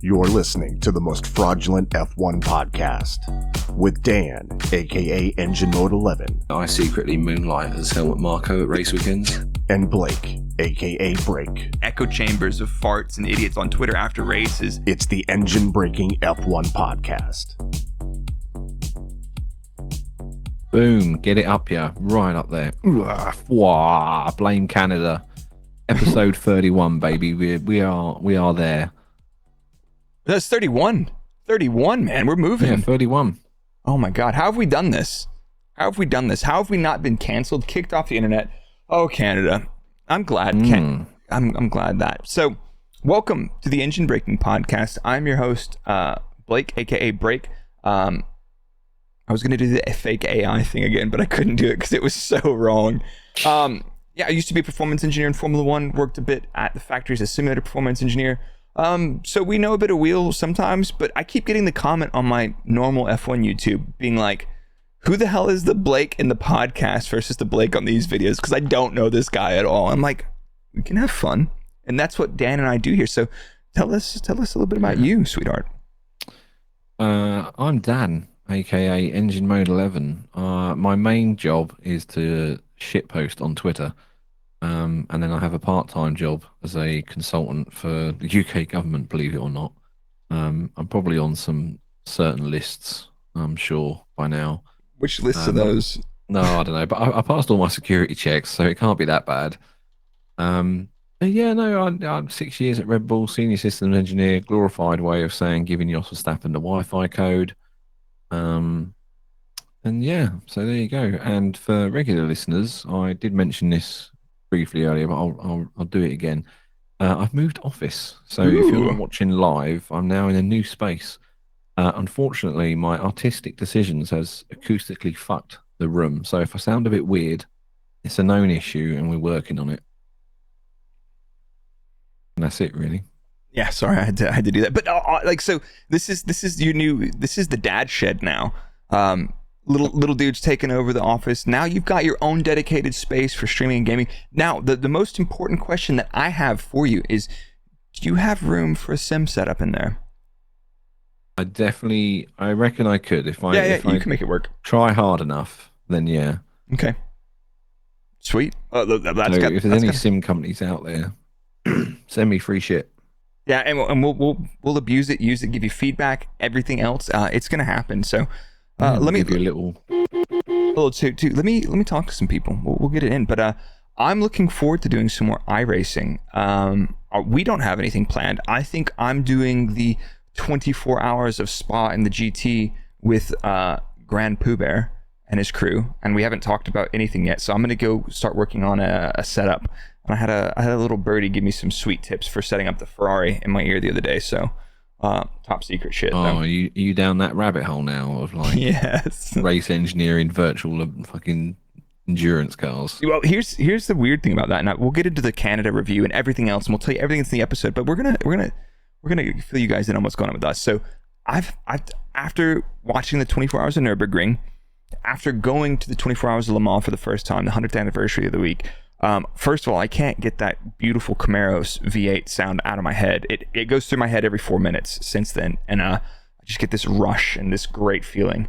You're listening to the most fraudulent F1 podcast with Dan, aka Engine Mode 11. I secretly moonlight as Helmut Marko at race weekends. And Blake, aka Brrrake. Echo chambers of farts and idiots on Twitter after races. It's the Engine Breaking F1 podcast. Boom, get it up here, right up there. Wah, blame Canada. Episode 31, baby. We are there. That's 31. 31, man. We're moving. Yeah, 31. Oh my God. How have we done this? How have we not been canceled, kicked off the internet? Oh, Canada. I'm glad. I'm glad that. So, welcome to the Engine Breaking Podcast. I'm your host, Blake, aka Brrrake. I was going to do the fake AI thing again, but I couldn't do it because it was so wrong. I used to be a performance engineer in Formula One, worked a bit at the factory as a simulator performance engineer. So we know a bit of wheel sometimes, but I keep getting the comment on my normal F1 YouTube being like, who the hell is the Blake in the podcast versus the Blake on these videos? Because I don't know this guy at all. I'm like, we can have fun. And that's what Dan and I do here. So tell us a little bit about you, sweetheart. I'm Dan, aka Engine Mode 11. My main job is to shitpost on Twitter. And then I have a part-time job as a consultant for the UK government, believe it or not. I'm probably on some certain lists, I'm sure, by now. Which lists are those? No, I don't know. But I passed all my security checks, so it can't be that bad. I'm 6 years at Red Bull, senior systems engineer, glorified way of saying giving Jos Verstappen the Wi-Fi code. And yeah, so there you go. And for regular listeners, I did mention this briefly earlier, but I'll do it again. I've moved office, so if you're not watching live, I'm now in a new space. Unfortunately, my artistic decisions has acoustically fucked the room, so if I sound a bit weird, it's a known issue, and we're working on it. And that's it, really. Yeah, sorry, I had to do that. But so this is your new. This is the dad shed now. Little dude's taking over the office. Now you've got your own dedicated space for streaming and gaming. Now, the most important question that I have for you is, do you have room for a sim setup in there? I reckon I could. If I can make it work. Try hard enough, then yeah. Okay. Sweet. If there's any sim companies out there, send me free shit. Yeah, and we'll abuse it, use it, give you feedback, everything else. It's gonna happen. So. Let me give you a little too. Let me talk to some people. We'll get it in. But I'm looking forward to doing some more iRacing. We don't have anything planned. I think I'm doing the 24 hours of Spa in the GT with Grand Pooh Bear and his crew, and we haven't talked about anything yet. So I'm gonna go start working on a setup. And I had a little birdie give me some sweet tips for setting up the Ferrari in my ear the other day. So. Top secret shit. Oh, are you down that rabbit hole now of like yes, race engineering, virtual fucking endurance cars? Well, here's the weird thing about that. Now we'll get into the Canada review and everything else, and we'll tell you everything that's in the episode. But we're gonna fill you guys in on what's going on with us. So I've after watching the 24 hours of Nürburgring, after going to the 24 hours of Le Mans for the first time, the 100th anniversary of the week. First of all, I can't get that beautiful Camaros V8 sound out of my head. It goes through my head every 4 minutes since then, and I just get this rush and this great feeling.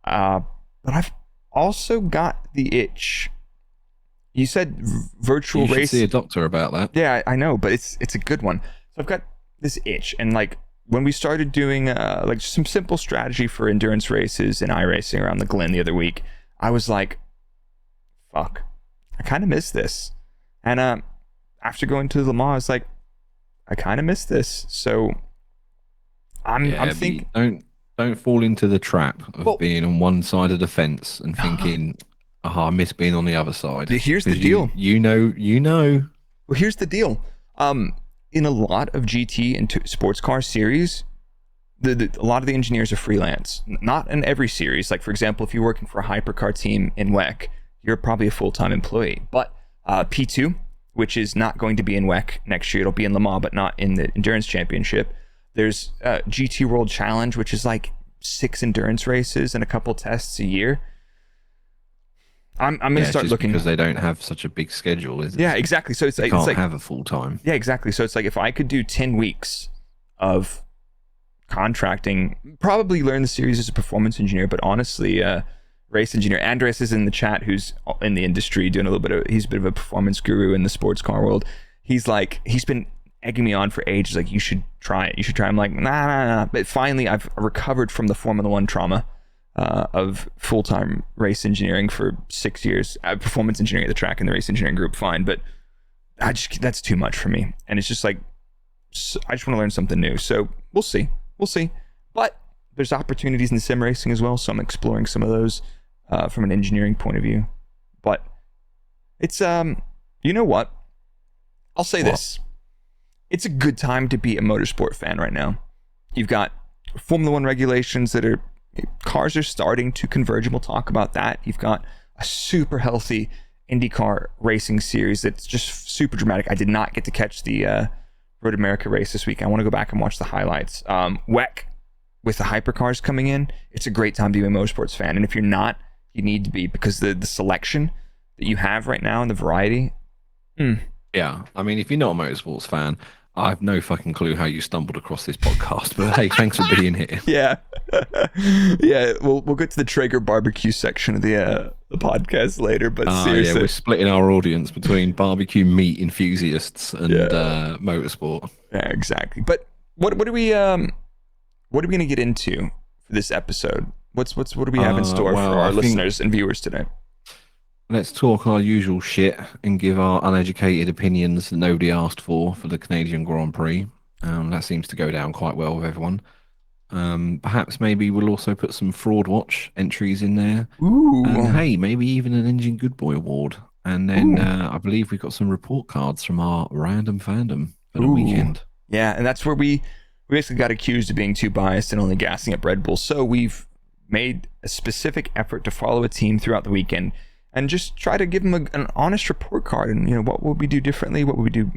But I've also got the itch. You said virtual race. You should see a doctor about that. Yeah, I know, but it's a good one. So I've got this itch, and like when we started doing like some simple strategy for endurance races and iRacing around the Glen the other week, I was like, fuck. I kind of miss this. And after going to Le Mans, I was like, I kind of miss this. So I'm thinking, don't fall into the trap of being on one side of the fence and thinking, I miss being on the other side. Here's the deal. You know. Well, here's the deal. In a lot of GT and sports car series, a lot of the engineers are freelance. Not in every series. Like, for example, if you're working for a hypercar team in WEC, you're probably a full-time employee. But P2, which is not going to be in WEC next year, it'll be in Le Mans, but not in the Endurance Championship. There's GT World Challenge, which is like 6 endurance races and a couple tests a year. I'm going to start looking because they don't have such a big schedule, is it? Yeah, exactly. So they can't have a full time. Yeah, exactly. So it's like if I could do 10 weeks of contracting, probably learn the series as a performance engineer, but honestly, race engineer. Andres is in the chat, who's in the industry doing he's a bit of a performance guru in the sports car world. He's been egging me on for ages, like, you should try it. I'm like, nah. But finally, I've recovered from the Formula One trauma of full-time race engineering for 6 years. Performance engineering at the track and the race engineering group, fine, but that's too much for me. And it's just like, I just want to learn something new. So we'll see. But there's opportunities in sim racing as well, so I'm exploring some of those from an engineering point of view. But it's you know what? I'll say this. It's a good time to be a motorsport fan right now. You've got Formula One regulations cars are starting to converge, and we'll talk about that. You've got a super healthy IndyCar racing series that's just super dramatic. I did not get to catch the Road America race this week. I want to go back and watch the highlights. WEC, with the hypercars coming in, it's a great time to be a motorsports fan. And if you're not, you need to be, because the selection that you have right now and the variety. Yeah, I mean, if you're not a motorsports fan, I have no fucking clue how you stumbled across this podcast, but hey, thanks for being here. Yeah. Yeah, we'll get to the Traeger barbecue section of the podcast later, but seriously. Yeah, we're splitting our audience between barbecue meat enthusiasts and motorsport. Yeah, exactly. But what are we going to get into for this episode? What do we have in store for our listeners and viewers today? Let's talk our usual shit and give our uneducated opinions that nobody asked for the Canadian Grand Prix. That seems to go down quite well with everyone. Perhaps maybe we'll also put some Fraud Watch entries in there. Ooh. And hey, maybe even an Engine Good Boy award. And then I believe we've got some report cards from our random fandom for the weekend. Yeah, and that's where we basically got accused of being too biased and only gassing up Red Bull. So we've made a specific effort to follow a team throughout the weekend and just try to give them an honest report card. And, you know, what would we do differently? What would we do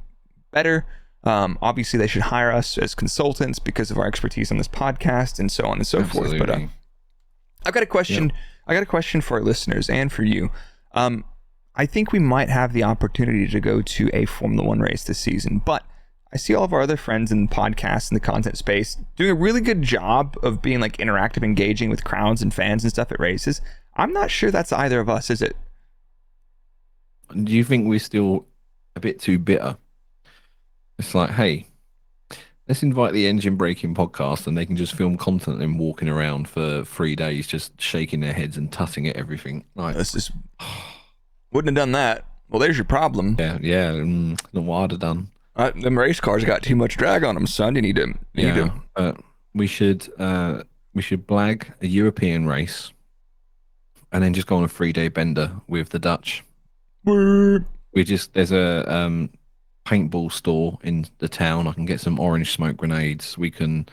better? Obviously, they should hire us as consultants because of our expertise on this podcast and so on and so forth. But I've got a question. Yep. I got a question for our listeners and for you. I think we might have the opportunity to go to a Formula One race this season, but I see all of our other friends in the podcast and the content space doing a really good job of being like interactive, engaging with crowds and fans and stuff at races. I'm not sure that's either of us, is it? Do you think we're still a bit too bitter? It's like, hey, let's invite the Engine Braking podcast and they can just film content and walking around for 3 days, just shaking their heads and tutting at everything. Like, this is wouldn't have done that. Well, there's your problem. Yeah. Not what I'd have done. Them race cars got too much drag on them, son. You need to. We should blag a European race and then just go on a 3-day bender with the Dutch. There's a paintball store in the town. I can get some orange smoke grenades. We can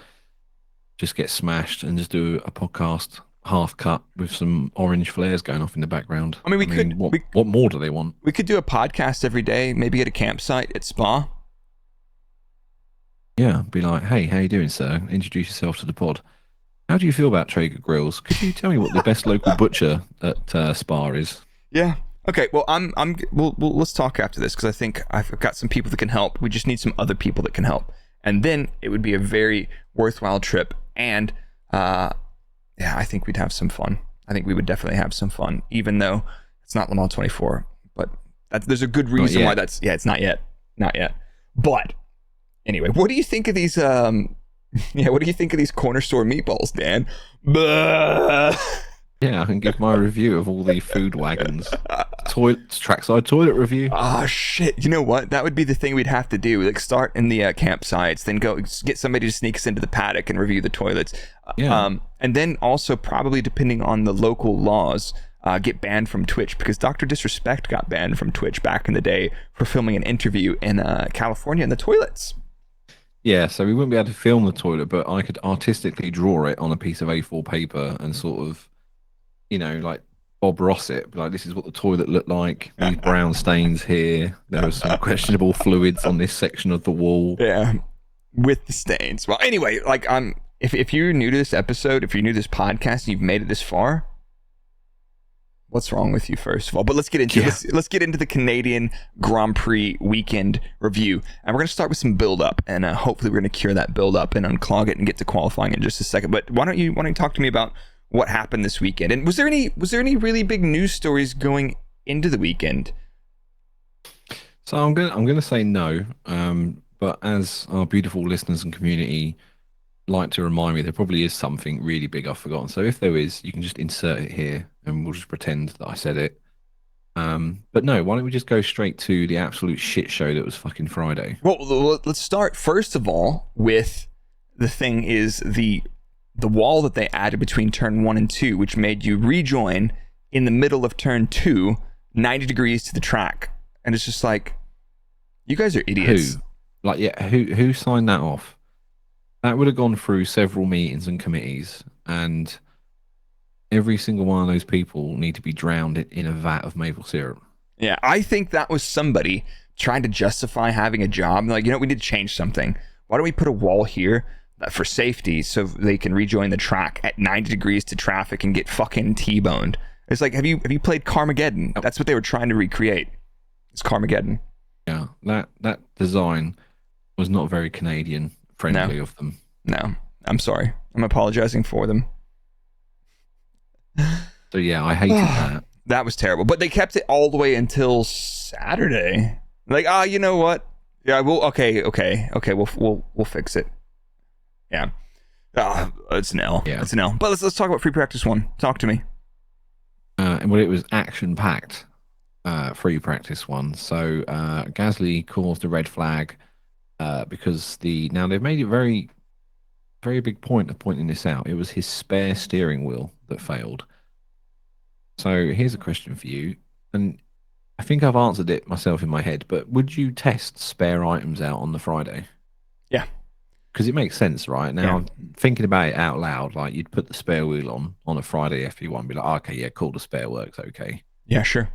just get smashed and just do a podcast half cut with some orange flares going off in the background. I mean, what more do they want? We could do a podcast every day, maybe at a campsite at Spa. Yeah, be like, hey, how you doing, sir? Introduce yourself to the pod. How do you feel about Traeger grills? Could you tell me what the best local butcher at Spa is? Yeah. Okay. Well, we'll let's talk after this because I think I've got some people that can help. We just need some other people that can help, and then it would be a very worthwhile trip. And I think we'd have some fun. I think we would definitely have some fun, even though it's not Le Mans 24. But there's a good reason why that's it's not yet. But anyway, what do you think of these? What do you think of these corner store meatballs, Dan? Yeah, I can give my review of all the food wagons. Trackside toilet review. Oh shit! You know what? That would be the thing we'd have to do. Like start in the campsites, then go get somebody to sneak us into the paddock and review the toilets. Yeah. And then also probably depending on the local laws, get banned from Twitch because Dr. Disrespect got banned from Twitch back in the day for filming an interview in California in the toilets. Yeah, so we wouldn't be able to film the toilet, but I could artistically draw it on a piece of A4 paper and sort of, like Bob Ross it. Like, this is what the toilet looked like. These brown stains here. There was some questionable fluids on this section of the wall. Yeah, with the stains. Well, anyway, like if you're new to this episode, if you're new to this podcast and you've made it this far, What's wrong with you, first of all? But let's get into let's get into the Canadian Grand Prix weekend review, and we're going to start with some build up, and hopefully we're going to cure that build up and unclog it and get to qualifying in just a second. But why don't you talk to me about what happened this weekend? And was there any really big news stories going into the weekend? So I'm gonna say no, but as our beautiful listeners and community like to remind me, there probably is something really big I've forgotten. So if there is, you can just insert it here, and we'll just pretend that I said it. But no, why don't we just go straight to the absolute shit show that was fucking Friday? Well, let's start first of all with the thing is the wall that they added between turn 1 and 2, which made you rejoin in the middle of turn 2, 90 degrees to the track. And it's just like, you guys are idiots. Who signed that off? That would have gone through several meetings and committees, and every single one of those people need to be drowned in a vat of maple syrup. Yeah, I think that was somebody trying to justify having a job. Like, we need to change something. Why don't we put a wall here for safety so they can rejoin the track at 90 degrees to traffic and get fucking T-boned? It's like, have you played Carmageddon? That's what they were trying to recreate. It's Carmageddon. Yeah, that design was not very Canadian friendly of them. No, I'm sorry. I'm apologizing for them. So yeah, I hated that. That was terrible. But they kept it all the way until Saturday. Like, you know what? Yeah, okay. We'll fix it. Yeah. It's an L. Yeah. It's an L. But let's talk about free practice 1. Talk to me. Well, it was action packed. Free practice 1. So Gasly caused a red flag because now they've made it very, very big point of pointing this out. It was his spare steering wheel that failed. So here's a question for you, and I think I've answered it myself in my head, but would you test spare items out on the Friday? Yeah. Because it makes sense, right? Now, thinking about it out loud, like you'd put the spare wheel on a Friday FP1, be like, okay, yeah, cool, the spare works, okay. Yeah, sure.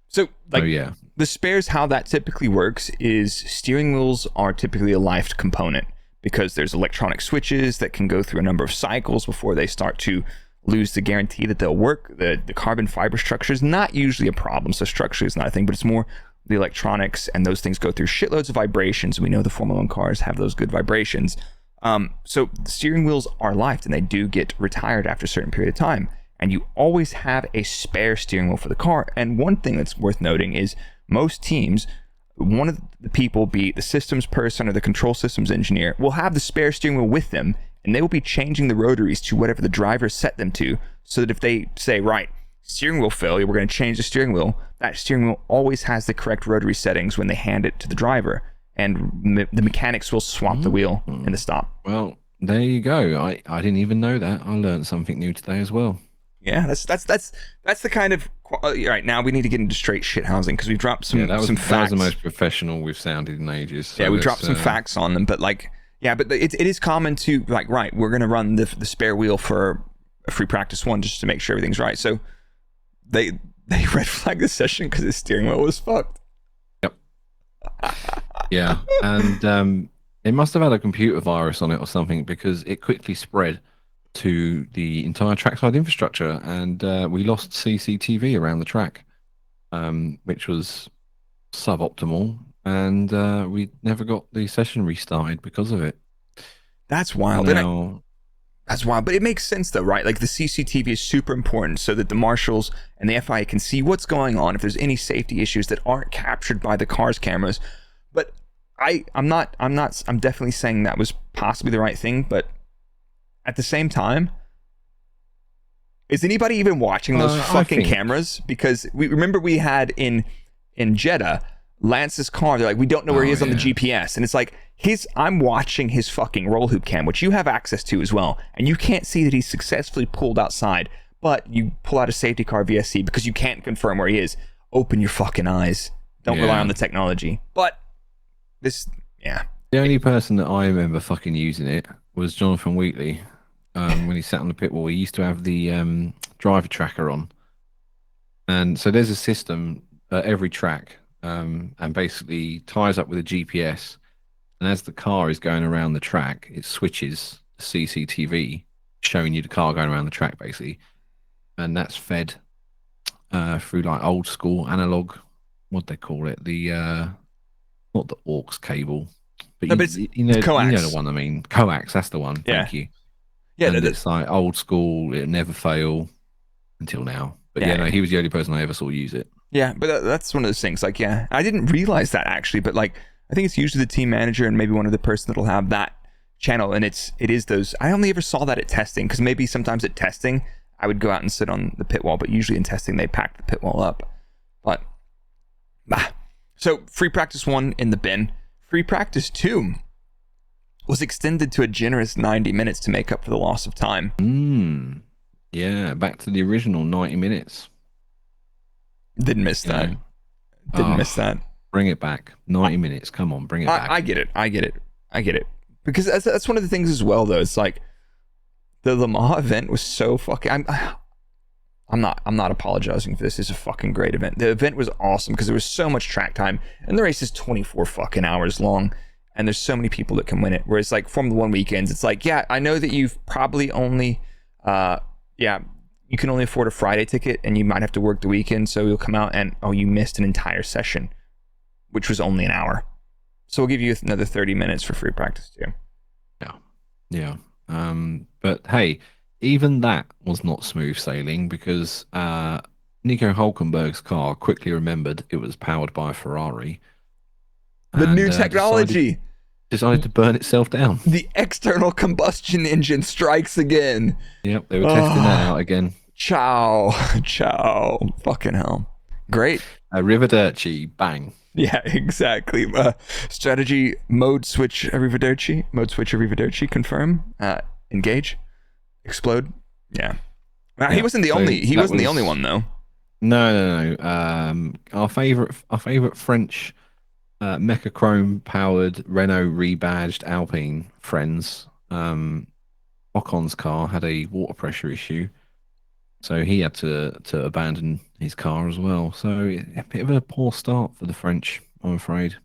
So, the spares, how that typically works is steering wheels are typically a lifed component because there's electronic switches that can go through a number of cycles before they start to lose the guarantee that they'll work. The carbon fiber structure is not usually a problem, so structurally is not a thing, but it's more the electronics, and those things go through shitloads of vibrations. We know the Formula 1 cars have those good vibrations. So the steering wheels are lifed, and they do get retired after a certain period of time. And you always have a spare steering wheel for the car. And one thing that's worth noting is most teams, one of the people, be it the systems person or the control systems engineer, will have the spare steering wheel with them, and they will be changing the rotaries to whatever the driver set them to, so that if they say, right, steering wheel failure, we're going to change the steering wheel, that steering wheel always has the correct rotary settings when they hand it to the driver, and the mechanics will swap the wheel in the stop. Well, there you go. I didn't even know that. I learned something new today as well. Yeah, that's the kind of right now we need to get into straight shit housing because we've dropped some facts. That was the most professional we've sounded in ages. So yeah, we dropped some facts on them, but it is common to right, we're gonna run the spare wheel for a free practice 1 just to make sure everything's right. So they red flagged the session because his steering wheel was fucked. Yep. Yeah, and it must have had a computer virus on it or something because it quickly spread to the entire trackside infrastructure, and we lost CCTV around the track, which was suboptimal, and we never got the session restarted because of it. That's wild. That's wild, but it makes sense though, right? Like the CCTV is super important so that the marshals and the FIA can see what's going on if there's any safety issues that aren't captured by the car's cameras. But I'm definitely saying that was possibly the right thing, but at the same time, is anybody even watching those fucking cameras? Because we had in Jeddah, Lance's car, they're like, we don't know where he is on the GPS. And it's like, I'm watching his fucking roll hoop cam, which you have access to as well. And you can't see that he's successfully pulled outside, but you pull out a safety car VSC because you can't confirm where he is. Open your fucking eyes. Don't rely on the technology. But the only person that I remember fucking using it was Jonathan Wheatley. When he sat on the pit wall, he used to have the driver tracker on. And so there's a system at every track, and basically ties up with a GPS. And as the car is going around the track, it switches the CCTV, showing you the car going around the track, basically. And that's fed through like old school analog, what they call it, the not the aux cable, but No, but it's you know the coax. one I mean, coax. That's the one. Yeah. Thank you. Yeah. And it's like old school. It never fail until now. But yeah, no, he was the only person I ever saw use it. Yeah, but that's one of those things. Like, yeah, I didn't realize that actually, but like, I think it's usually the team manager and maybe one of the person that'll have that channel, and it is those. I only ever saw that at testing, because maybe sometimes at testing I would go out and sit on the pit wall, but usually in testing they pack the pit wall up. But so free practice 1 in the bin. Free practice 2 was extended to a generous 90 minutes to make up for the loss of time. Yeah, back to the original 90 minutes. Didn't miss that. Didn't miss that. Bring it back. 90 minutes. Come on, bring it back. I get it. Because that's one of the things as well, though. It's like the Le Mans event was so fucking. I'm not apologizing for this. It's a fucking great event. The event was awesome because there was so much track time, and the race is 24 fucking hours long, and there's so many people that can win it. Whereas like Formula One weekends, it's like, yeah, I know that you've probably only, you can only afford a Friday ticket, and you might have to work the weekend, so you'll come out and you missed an entire session, which was only an hour. So we'll give you another 30 minutes for free practice too. Yeah. But hey, even that was not smooth sailing, because Nico Hulkenberg's car quickly remembered it was powered by a Ferrari. The new technology decided to burn itself down. The external combustion engine strikes again. Yep, they were testing that out again. Ciao. Fucking hell. Great. Arrivederci, bang. Yeah, exactly. Strategy mode switch arrivederci. Confirm. Engage. Explode. Yeah. He wasn't the only one though. No. Our favorite French Mechachrome powered Renault rebadged Alpine friends. Ocon's car had a water pressure issue, so he had to abandon his car as well. So a bit of a poor start for the French, I'm afraid.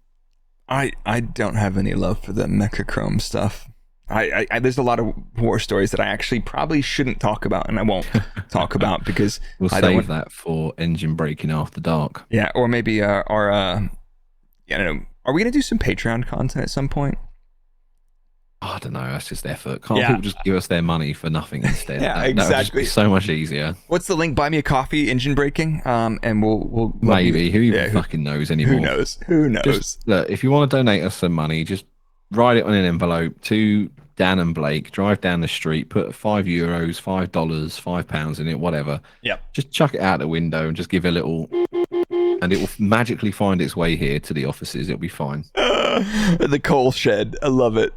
I don't have any love for the Mechachrome stuff. I there's a lot of war stories that I actually probably shouldn't talk about, and I won't talk about because we'll save that for engine braking after dark. Yeah, or maybe I don't know. Are we gonna do some Patreon content at some point? I don't know. That's just effort. Can't people just give us their money for nothing instead? Yeah, exactly. That would just be so much easier. What's the link? Buy me a coffee, engine braking, and we'll maybe. Who even fucking knows anymore? Who knows? Just, look, if you want to donate us some money, just write it on an envelope to Dan and Blake. Drive down the street, put €5, $5, £5 in it, whatever. Yep. Just chuck it out the window and just give a little, and it will magically find its way here to the offices. It'll be fine. The coal shed. I love it.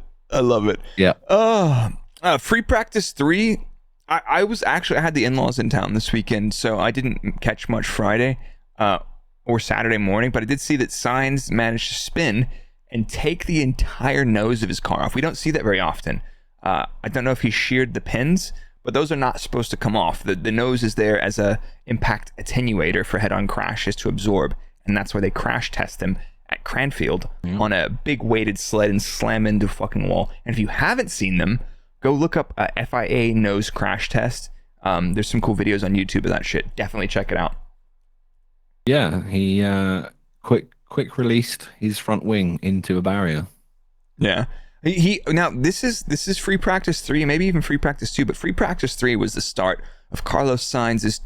Yeah. Free practice 3. I had the in-laws in town this weekend, so I didn't catch much Friday or Saturday morning, but I did see that Sainz managed to spin and take the entire nose of his car off. We don't see that very often. I don't know if he sheared the pins, but those are not supposed to come off. The nose is there as a impact attenuator for head-on crashes to absorb, and that's why they crash test him at Cranfield on a big weighted sled and slam into a fucking wall. And if you haven't seen them, go look up a FIA nose crash test. There's some cool videos on YouTube of that shit. Definitely check it out. Yeah, he quick released his front wing into a barrier. Yeah. He now this is free practice 3, maybe even free practice 2, but free practice 3 was the start of Carlos Sainz's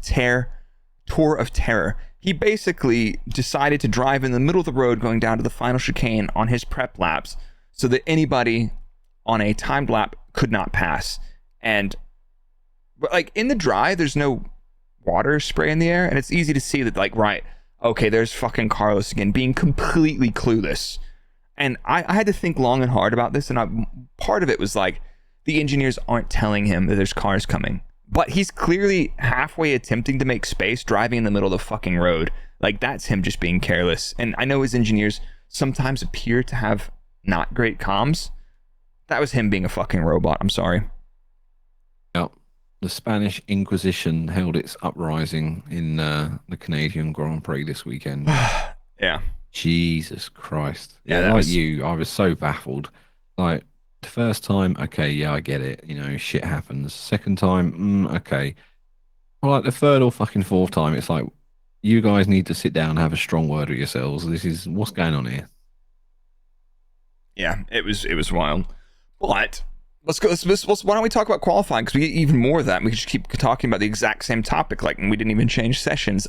tour of terror. He basically decided to drive in the middle of the road going down to the final chicane on his prep laps so that anybody on a timed lap could not pass. But like in the dry, there's no water spray in the air, and it's easy to see that, like, right, okay, there's fucking Carlos again being completely clueless. And I had to think long and hard about this, and part of it was like the engineers aren't telling him that there's cars coming. But he's clearly halfway attempting to make space, driving in the middle of the fucking road. Like, that's him just being careless. And I know his engineers sometimes appear to have not great comms. That was him being a fucking robot. I'm sorry. Yep. The Spanish Inquisition held its uprising in the Canadian Grand Prix this weekend. Yeah. Jesus Christ. Yeah, I was so baffled. Like, the first time, okay, yeah, I get it. You know, shit happens. Second time, okay. Well, like the third or fucking fourth time, it's like, you guys need to sit down and have a strong word with yourselves. This is what's going on here. Yeah, it was wild. But let's go. Why don't we talk about qualifying? Because we get even more of that. We just keep talking about the exact same topic, like we didn't even change sessions.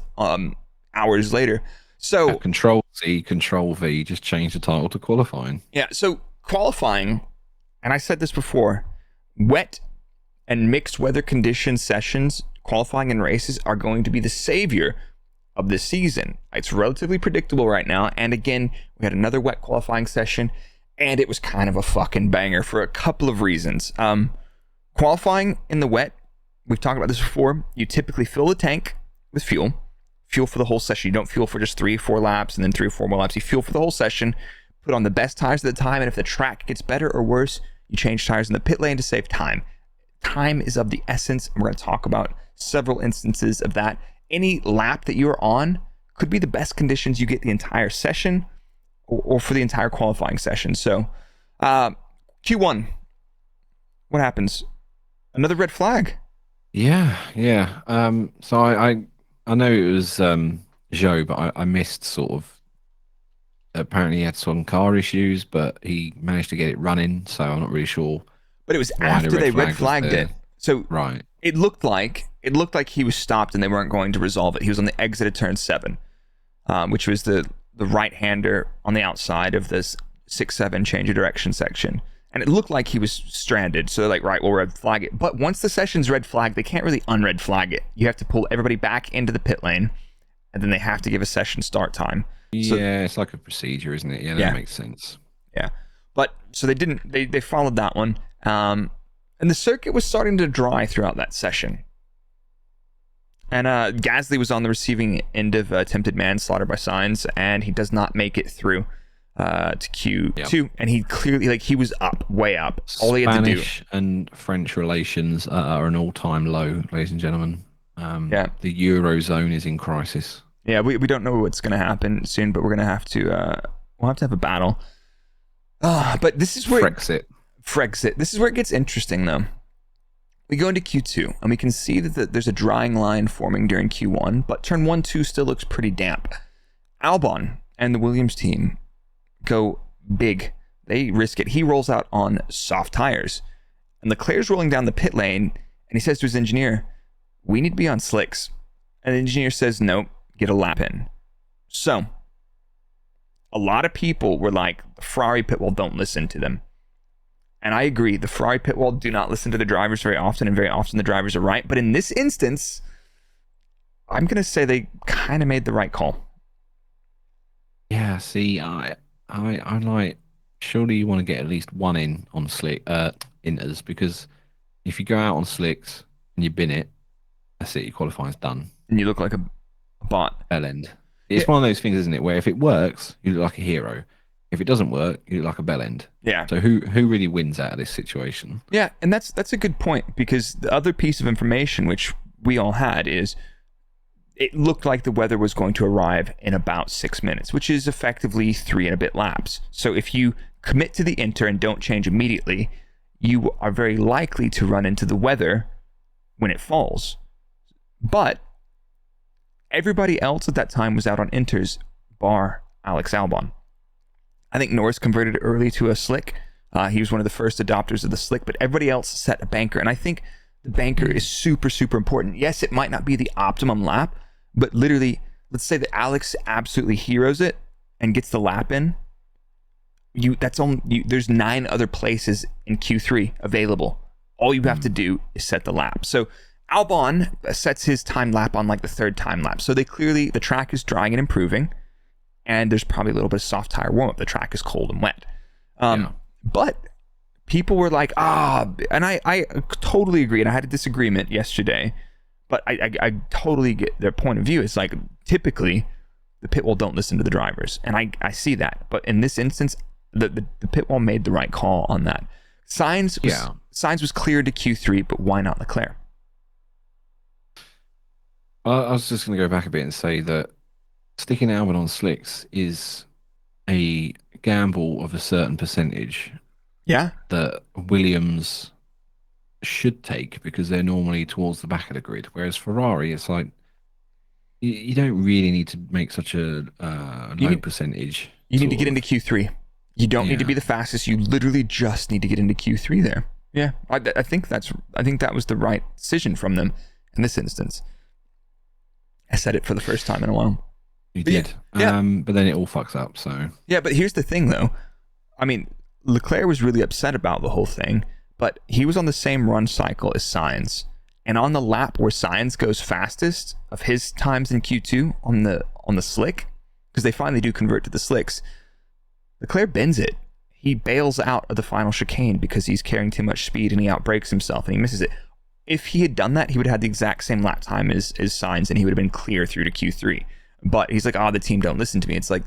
Hours later. So Control C, Control V, just change the title to qualifying. Yeah. So qualifying, and I said this before, wet and mixed weather condition sessions, qualifying and races are going to be the savior of this season. It's relatively predictable right now. And again, we had another wet qualifying session, and it was kind of a fucking banger for a couple of reasons. Qualifying in the wet, we've talked about this before. You typically fill the tank with fuel for the whole session. You don't fuel for just 3 or 4 laps and then 3 or 4 more laps. You fuel for the whole session, put on the best tires at the time, and if the track gets better or worse, you change tires in the pit lane to save time. Time is of the essence, and we're going to talk about several instances of that. Any lap that you're on could be the best conditions you get the entire session or for the entire qualifying session. So, Q1, what happens? Another red flag. Yeah. So I know it was Joe, but I missed sort of. Apparently, he had some car issues, but he managed to get it running. So I'm not really sure. But it was after they red flagged it. So right. It looked like he was stopped and they weren't going to resolve it. He was on the exit of turn 7, which was the right-hander on the outside of this 6-7 change of direction section. And it looked like he was stranded. So they're like, right, we'll red flag it. But once the session's red flagged, they can't really unred flag it. You have to pull everybody back into the pit lane, and then they have to give a session start time. So, yeah, it's like a procedure, isn't it? Yeah, that makes sense. Yeah. But so they didn't, they followed that one. And the circuit was starting to dry throughout that session. And Gasly was on the receiving end of attempted manslaughter by Sainz, and he does not make it through to Q2. Yep. And he clearly, he was up, way up. All he had to do. Spanish and French relations are an all-time low, ladies and gentlemen. The Eurozone is in crisis. Yeah, we don't know what's going to happen soon, but we're going to have to, we'll have to have a battle. But this is where... Frexit. This is where it gets interesting, though. We go into Q2, and we can see that there's a drying line forming during Q1, but turn 1-2 still looks pretty damp. Albon and the Williams team go big. They risk it. He rolls out on soft tires. And Leclerc's rolling down the pit lane, and he says to his engineer, we need to be on slicks. And the engineer says, nope, get a lap in. So, a lot of people were like, the Ferrari pit wall, don't listen to them. And I agree, the Ferrari pit wall do not listen to the drivers very often, and very often the drivers are right. But in this instance, I'm going to say they kind of made the right call. Yeah, see, I'm like, surely you want to get at least one in on slick inters, because if you go out on slicks and you bin it, that's it, your qualifying's done. And you look like a bot. Bell end. It's one of those things, isn't it, where if it works, you look like a hero. If it doesn't work, you look like a bell end. Yeah. So who really wins out of this situation? Yeah, and that's a good point, because the other piece of information which we all had is it looked like the weather was going to arrive in about 6 minutes, which is effectively 3 and a bit laps. So if you commit to the inter and don't change immediately, you are very likely to run into the weather when it falls. But everybody else at that time was out on inters, bar Alex Albon. I think Norris converted early to a slick. He was one of the first adopters of the slick, but everybody else set a banker. And I think the banker is super, super important. Yes, it might not be the optimum lap, but literally, let's say that Alex absolutely heroes it and gets the lap in. There's 9 other places in Q3 available. All you have to do is set the lap. So Albon sets his time lap on like the 3rd time lap. So the track is drying and improving. And there's probably a little bit of soft tire warm-up. The track is cold and wet. But people were like, and I totally agree. And I had a disagreement yesterday, but I totally get their point of view. It's like, typically, the pit wall don't listen to the drivers. And I see that. But in this instance, the pit wall made the right call on that. Sainz was cleared to Q3, but why not Leclerc? I was just going to go back a bit and say that sticking Albon on slicks is a gamble of a certain percentage. Yeah. That Williams should take, because they're normally towards the back of the grid. Whereas Ferrari, it's like, you don't really need to make such a low percentage. You need to get into Q3. You don't need to be Yeah. the fastest. You literally just need to get into Q3 there. Yeah, I think that was the right decision from them in this instance. I said it for the first time in a while. You But yeah, did. yeah. But then it all fucks up. So Yeah, but here's the thing, though. I mean, Leclerc was really upset about the whole thing, but he was on the same run cycle as Sainz. And on the lap where Sainz goes fastest of his times in Q2 on the slick, because they finally do convert to the slicks, Leclerc bends it. He bails out of the final chicane because he's carrying too much speed and he outbrakes himself and he misses it. If he had done that, he would have had the exact same lap time as Sainz and he would have been clear through to Q3. But he's like, the team don't listen to me. It's like,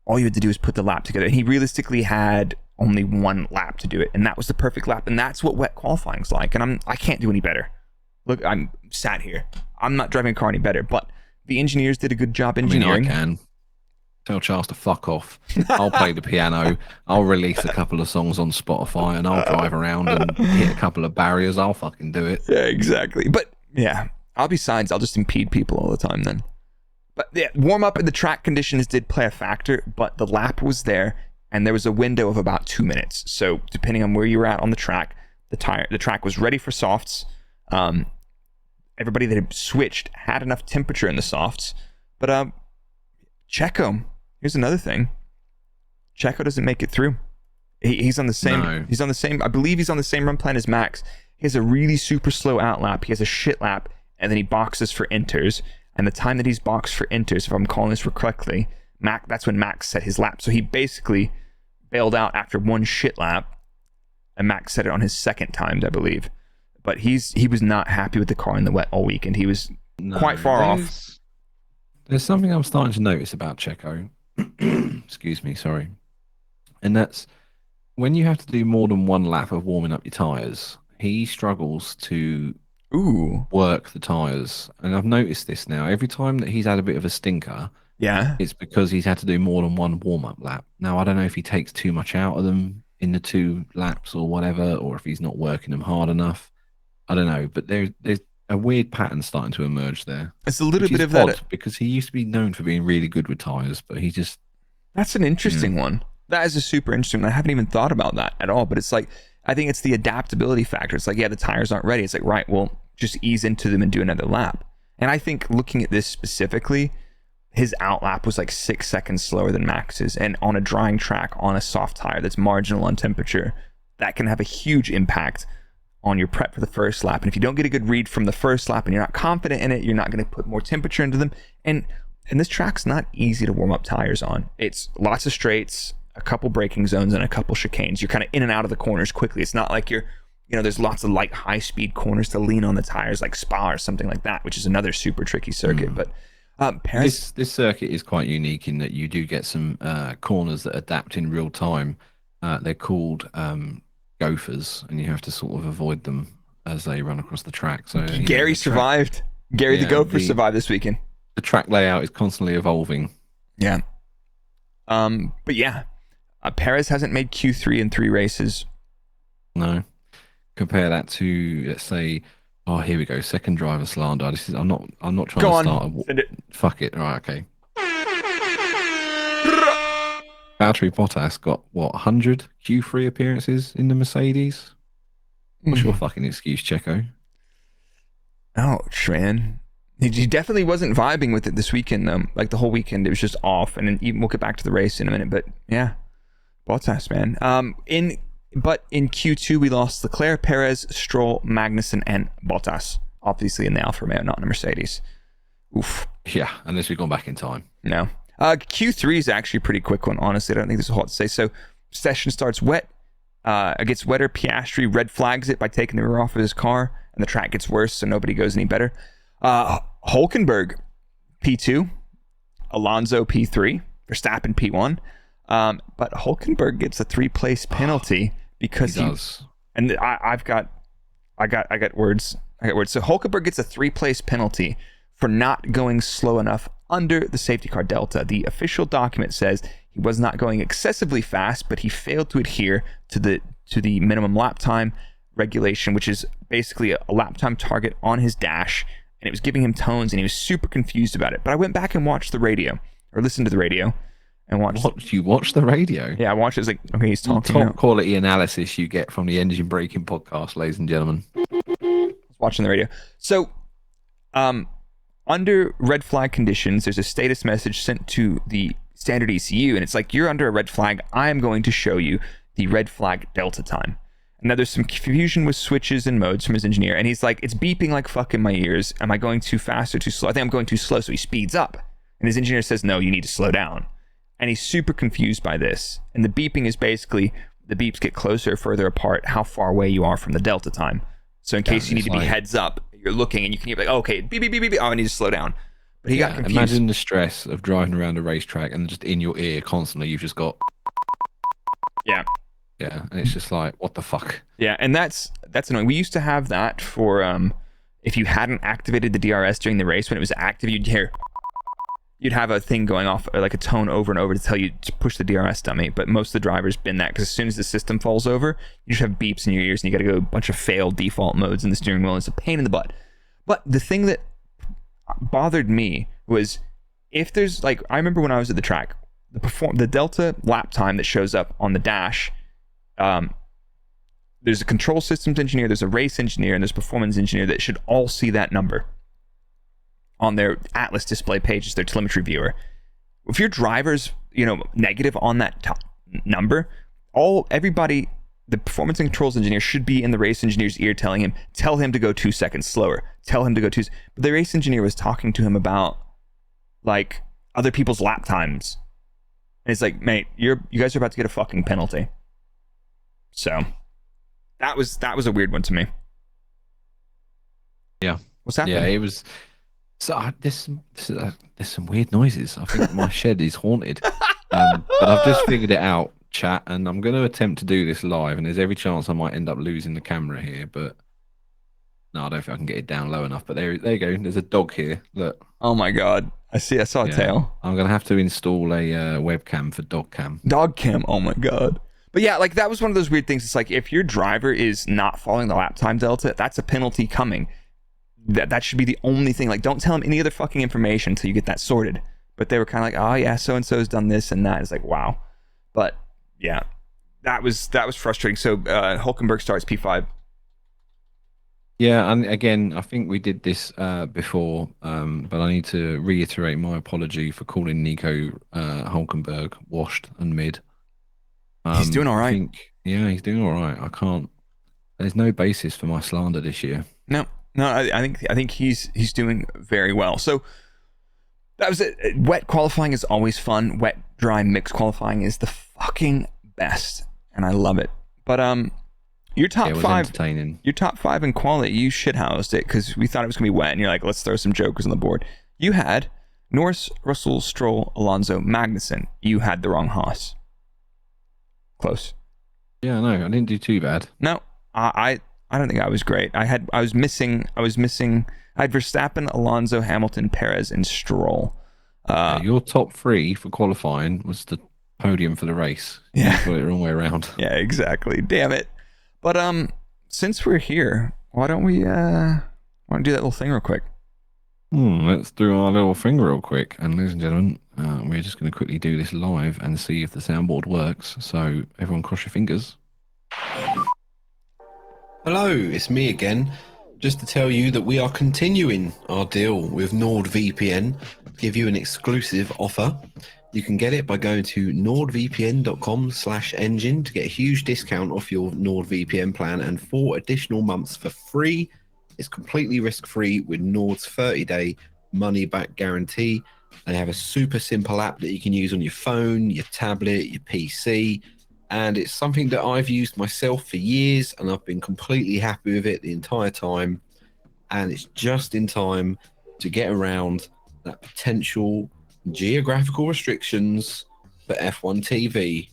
all you had to do is put the lap together. And he realistically had only one lap to do it. And that was the perfect lap. And that's what wet qualifying's like. And I can't do any better. Look, I'm sat here. I'm not driving a car any better. But the engineers did a good job engineering. I can. Tell Charles to fuck off. I'll play the piano. I'll release a couple of songs on Spotify and I'll drive around and hit a couple of barriers. I'll fucking do it. Yeah, exactly. But yeah, I'll be Sainz. I'll just impede people all the time then. But yeah, warm up and the track conditions did play a factor, but the lap was there and there was a window of about 2 minutes. So depending on where you were at on the track, the track was ready for softs. Everybody that had switched had enough temperature in the softs. But Checo, here's another thing. Checo doesn't make it through. He's on the same. No. He's on the same. I believe he's on the same run plan as Max. He has a really super slow out lap. He has a shit lap, and then he boxes for inters. And the time that he's boxed for inters, if I'm calling this correctly, that's when Max set his lap. So he basically bailed out after one shit lap, and Max set it on his second time, I believe. But he was not happy with the car in the wet all weekend. He was quite far off. There's something I'm starting to notice about Checo. Excuse me, sorry. And that's when you have to do more than one lap of warming up your tyres, he struggles to work the tyres. And I've noticed this now. Every time that he's had a bit of a stinker, it's because he's had to do more than one warm-up lap. Now, I don't know if he takes too much out of them in the 2 laps or whatever, or if he's not working them hard enough. I don't know. But there's a weird pattern starting to emerge there. It's a little bit of that. Because he used to be known for being really good with tyres, but he just... That's an interesting one. That is a super interesting one. I haven't even thought about that at all, but it's like, I think it's the adaptability factor. It's like, the tires aren't ready. It's like, right, well, just ease into them and do another lap. And I think looking at this specifically, his out lap was like 6 seconds slower than Max's. And on a drying track, on a soft tire that's marginal on temperature, that can have a huge impact on your prep for the first lap. And if you don't get a good read from the first lap and you're not confident in it, you're not going to put more temperature into them. And this track's not easy to warm up tires on. It's lots of straights, a couple braking zones, and a couple chicanes. You're kind of in and out of the corners quickly. It's not like there's lots of light, high-speed corners to lean on the tires like Spa or something like that, which is another super tricky circuit. But Perez... This circuit is quite unique in that you do get some corners that adapt in real time. They're called gophers, and you have to sort of avoid them as they run across the track. So Gary survived. Gary the gopher survived this weekend. The track layout is constantly evolving. Yeah. But yeah, Perez hasn't made Q3 in 3 races. No. Compare that to, let's say, here we go, second driver slander. This is I'm not trying to start. Send it. Fuck it. Right, okay. Valtteri Bottas got 100 Q3 appearances in the Mercedes. What's your fucking excuse, Checo? Ouch, man. He definitely wasn't vibing with it this weekend, though. Like, the whole weekend, it was just off. And then even we'll get back to the race in a minute. But yeah, Bottas, man. In Q2, we lost Leclerc, Perez, Stroll, Magnussen, and Bottas. Obviously in the Alfa Romeo, not in the Mercedes. Oof. Yeah, unless we've gone back in time. No. Q3 is actually a pretty quick one, honestly. I don't think there's a whole lot to say. So, session starts wet. It gets wetter. Piastri red flags it by taking the rear off of his car. And the track gets worse, so nobody goes any better. Hülkenberg, P2. Alonso, P3. Verstappen, P1. But Hülkenberg gets a 3-place penalty because he does. And I got words. So Hülkenberg gets a 3-place penalty for not going slow enough under the safety car delta. The official document says he was not going excessively fast, but he failed to adhere to the minimum lap time regulation, which is basically a lap time target on his dash and it was giving him tones, and he was super confused about it. But I went back and watched the radio, or listened to the radio, and watched. What, you watch the radio? Yeah, I watched it. It's like, okay, he's talking. Top quality analysis you get from the Engine Braking podcast, ladies and gentlemen. Watching the radio. So, under red flag conditions, there's a status message sent to the standard ECU, and it's like, you're under a red flag. I am going to show you the red flag delta time. And now there's some confusion with switches and modes from his engineer, and he's like, it's beeping like fuck in my ears. Am I going too fast or too slow? I think I'm going too slow, so he speeds up. And his engineer says, no, you need to slow down. And he's super confused by this. And the beeping is basically, the beeps get closer or further apart how far away you are from the delta time. So in case you need to be heads up, you're looking and you can hear like, oh, okay, beep, beep, beep, beep, beep. Oh, I need to slow down. But he got confused. Imagine the stress of driving around a racetrack and just in your ear constantly, you've just got... Yeah. Yeah, and it's just like, what the fuck? Yeah, and that's annoying. We used to have that for if you hadn't activated the DRS during the race. When it was active, you'd have a thing going off, like a tone over and over to tell you to push the DRS dummy. But most of the drivers bin that, because as soon as the system falls over, you just have beeps in your ears and you got to go a bunch of failed default modes in the steering wheel. And it's a pain in the butt. But the thing that bothered me was, if there's like, I remember when I was at the track, the delta lap time that shows up on the dash, there's a control systems engineer, there's a race engineer, and there's a performance engineer that should all see that number on their Atlas display pages, their telemetry viewer. If your driver's, negative on that top number, everybody, the performance and controls engineer should be in the race engineer's ear telling him, tell him to go 2 seconds slower, tell him to go but the race engineer was talking to him about like other people's lap times. And it's like, mate, you guys are about to get a fucking penalty. So that was a weird one to me. Yeah. What's happening? Yeah, it was. So there's some weird noises. I think my shed is haunted. But I've just figured it out, chat, and I'm going to attempt to do this live. And there's every chance I might end up losing the camera here, but no, I don't think I can get it down low enough. But there you go. There's a dog here. Look. Oh my god! I saw a tail. I'm going to have to install a webcam for dog cam. Dog cam. Oh my god. But yeah, like that was one of those weird things. It's like, if your driver is not following the lap time delta, that's a penalty coming. That should be the only thing. Like, don't tell him any other fucking information until you get that sorted. But they were kind of like, oh yeah, so and so's done this and that. It's like, wow. But yeah, that was frustrating. So Hulkenberg starts P5. Yeah, and again, I think we did this before, but I need to reiterate my apology for calling Nico Hulkenberg washed and mid. He's doing all right. He's doing all right. I can't. There's no basis for my slander this year. No, I think he's doing very well. So that was it. Wet qualifying is always fun. Wet, dry, mixed qualifying is the fucking best, and I love it. But your top five, entertaining. Your top five in quality, you shithoused it because we thought it was gonna be wet, and you're like, let's throw some jokers on the board. You had Norris, Russell, Stroll, Alonso, Magnussen. You had the wrong Haas. Close. Yeah, no, I didn't do too bad. No, I don't think I was great. I was missing. I had Verstappen, Alonso, Hamilton, Perez, and Stroll. Your top three for qualifying was the podium for the race. Yeah, you got it the wrong way around. Yeah, exactly. Damn it. But since we're here, why don't we do that little thing real quick? Let's do our little thing real quick. And ladies and gentlemen, we're just going to quickly do this live and see if the soundboard works. So everyone cross your fingers. Hello, it's me again. Just to tell you that we are continuing our deal with NordVPN to give you an exclusive offer. You can get it by going to nordvpn.com/engine to get a huge discount off your NordVPN plan and 4 additional months for free. It's completely risk-free with Nord's 30-day money-back guarantee. They have a super simple app that you can use on your phone, your tablet, your PC, and it's something that I've used myself for years, and I've been completely happy with it the entire time. And it's just in time to get around that potential geographical restrictions for F1 TV.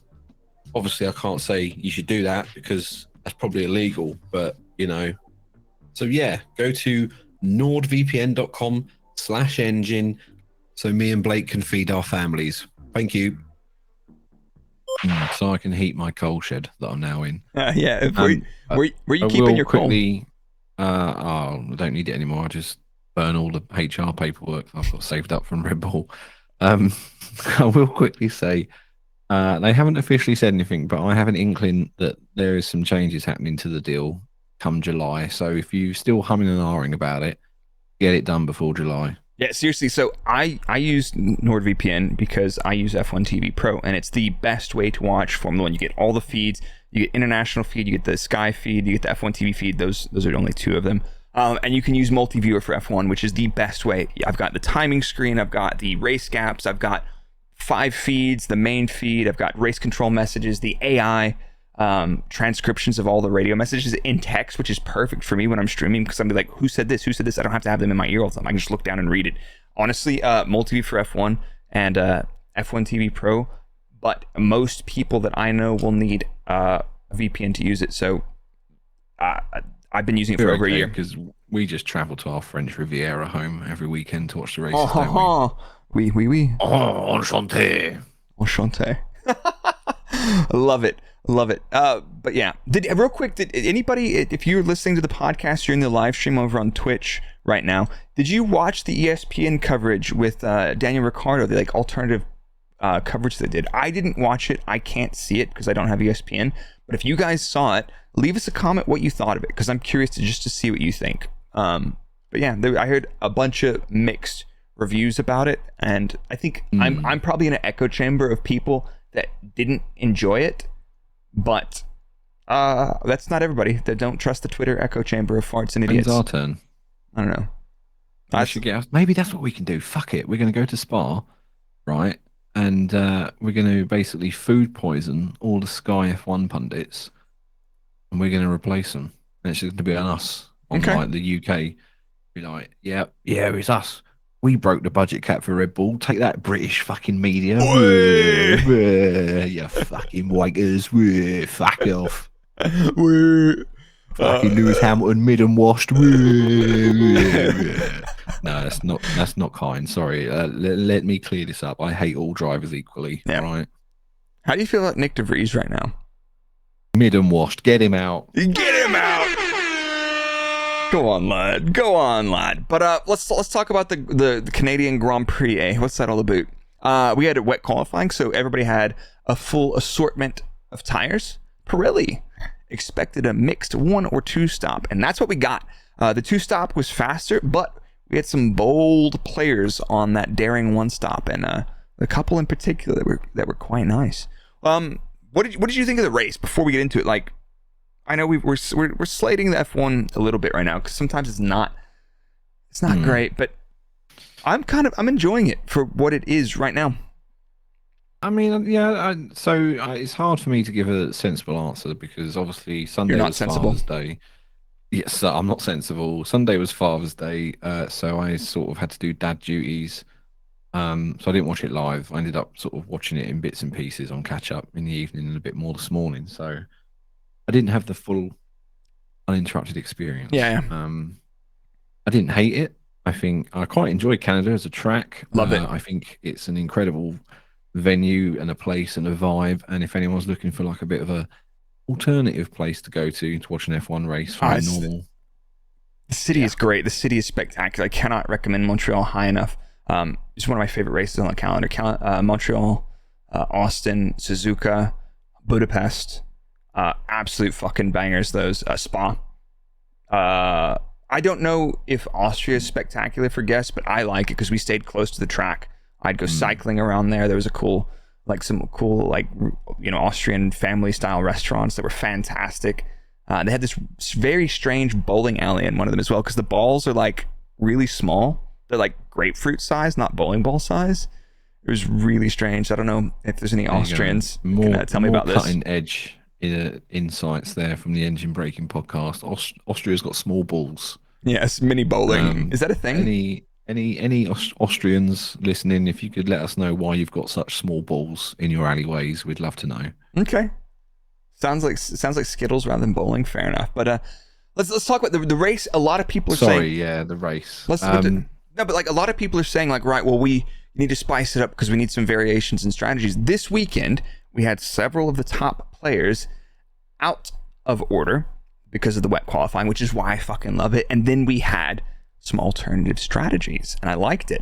Obviously, I can't say you should do that because that's probably illegal, but So yeah, go to nordvpn.com/engine so me and Blake can feed our families. Thank you. So I can heat my coal shed that I'm now in. Yeah. Were you keeping your coal? I don't need it anymore. I just burn all the HR paperwork I've got saved up from Red Bull. I will quickly say they haven't officially said anything, but I have an inkling that there is some changes happening to the deal come July. So if you're still humming and ahhing about it, get it done before July. Yeah, seriously. So I use NordVPN because I use F1 TV Pro, and it's the best way to watch Formula One. You get all the feeds. You get international feed. You get the Sky feed. You get the F1 TV feed. Those are only two of them. And you can use multi-viewer for F1, which is the best way. I've got the timing screen. I've got the race gaps. I've got 5 feeds, the main feed. I've got race control messages, the AI transcriptions of all the radio messages in text, which is perfect for me when I'm streaming, because I'm like, who said this? Who said this? I don't have to have them in my ear all the time. I can just look down and read it. Honestly, multi-view for F1 and F1 TV Pro, but most people that I know will need a VPN to use it. So I've been using it for over a year. Because we just travel to our French Riviera home every weekend to watch the races, don't we? Oui. Oh, enchanté. Enchanté. Love it. But yeah, real quick, did anybody, if you're listening to the podcast, you're in the live stream over on Twitch right now, did you watch the ESPN coverage with Daniel Ricciardo, the alternative coverage they did? I didn't watch it. I can't see it because I don't have ESPN. But if you guys saw it, leave us a comment what you thought of it, because I'm curious to see what you think. But yeah, I heard a bunch of mixed reviews about it, and I think I'm probably in an echo chamber of people that didn't enjoy it. But that's not everybody. That don't trust the Twitter echo chamber of farts and idiots. It's our turn. I don't know. Maybe that's what we can do. Fuck it. We're going to go to Spa, right? And we're going to basically food poison all the Sky F1 pundits, and we're going to replace them. And it's just going to be on us, on like the UK. Be like, yeah, it's us. We broke the budget cap for Red Bull. Take that, British fucking media. You fucking wankers. Fuck off. Fucking Lewis Hamilton mid and washed. No, that's not kind. Sorry. Let me clear this up. I hate all drivers equally. Yeah. Right. How do you feel about Nick DeVries right now? Mid and washed. Get him out. Get him out. Go on, lad. But let's talk about the Canadian Grand Prix. What's that all about? We had a wet qualifying, so everybody had a full assortment of tires. Pirelli expected a mixed 1 or 2 stop, and that's what we got. The 2 stop was faster, but we had some bold players on that daring 1 stop, and a couple in particular that were quite nice. What did you think of the race before we get into it? Like, I know we're slating the F1 a little bit right now because sometimes it's not great, but I'm enjoying it for what it is right now. I mean, yeah. It's hard for me to give a sensible answer because obviously Sunday was Father's Day. Yes, I'm not sensible. Sunday was Father's Day, so I sort of had to do dad duties. So I didn't watch it live. I ended up sort of watching it in bits and pieces on catch up in the evening and a bit more this morning. So I didn't have the full uninterrupted experience. Yeah. I didn't hate it. I think I quite enjoyed Canada as a track. Love it. I think it's an incredible venue and a place and a vibe. And if anyone's looking for like a bit of a alternative place to go to watch an F1 race from normal. The city is great. The city is spectacular. I cannot recommend Montreal high enough. It's one of my favorite races on the calendar. Montreal, Austin, Suzuka, Budapest. Absolute fucking bangers, those. Spa. I don't know if Austria is spectacular for guests, but I like it because we stayed close to the track. I'd go cycling around there. There was some cool Austrian family style restaurants that were fantastic. They had this very strange bowling alley in one of them as well, because the balls are like really small. They're like grapefruit size, not bowling ball size. It was really strange. I don't know if there's any Austrians can tell me about this. Cutting edge insights there from the Engine Braking podcast. Austria's got small balls. Yes, mini bowling. Is that a thing? Any Austrians listening, if you could let us know why you've got such small balls in your alleyways, we'd love to know. Okay. Sounds like Skittles rather than bowling. Fair enough. But let's talk about the race. A lot of people are saying, the race. But like a lot of people are saying, like, right, well, we need to spice it up because we need some variations and strategies. This weekend, we had several of the top players out of order because of the wet qualifying, which is why I fucking love it. And then we had some alternative strategies, and I liked it.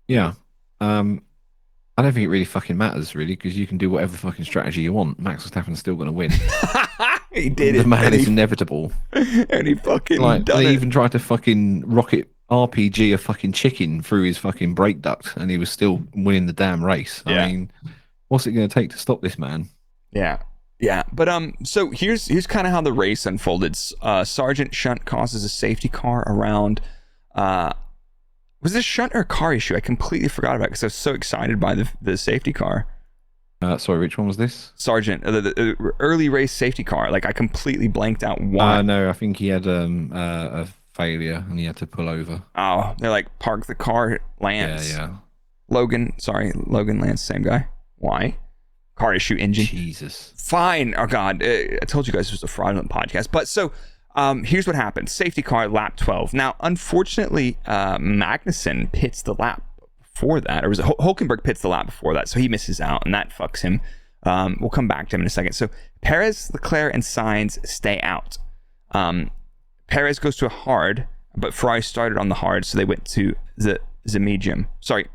Yeah. I don't think it really fucking matters, really, because you can do whatever fucking strategy you want. Max Verstappen's still going to win. He did The it. man and is he, inevitable. and he fucking Like, done they it. even tried to fucking rocket RPG a fucking chicken through his fucking brake duct, and he was still winning the damn race. Yeah. I mean, what's it going to take to stop this man? Yeah. Yeah. But so here's kind of how the race unfolded. Sergeant Shunt causes a safety car around was this Shunt or a car issue? I completely forgot about it because I was so excited by the safety car. Sorry, which one was this? Sergeant, the early race safety car. Like I completely blanked out why. No, I think he had a failure and he had to pull over. Oh, they're like, park the car, Lance. Yeah. Logan, Lance, same guy. Why? Car issue engine. Jesus. Fine. Oh God, I told you guys it was a fraudulent podcast. But so here's what happened. Safety car, lap 12. Now, unfortunately, Magnussen pits the lap before that, or was it Hulkenberg pits the lap before that, so he misses out, and that fucks him. We'll come back to him in a second. So Perez, Leclerc, and Sainz stay out. Perez goes to a hard, but Ferrari started on the hard, so they went to the medium. Sorry,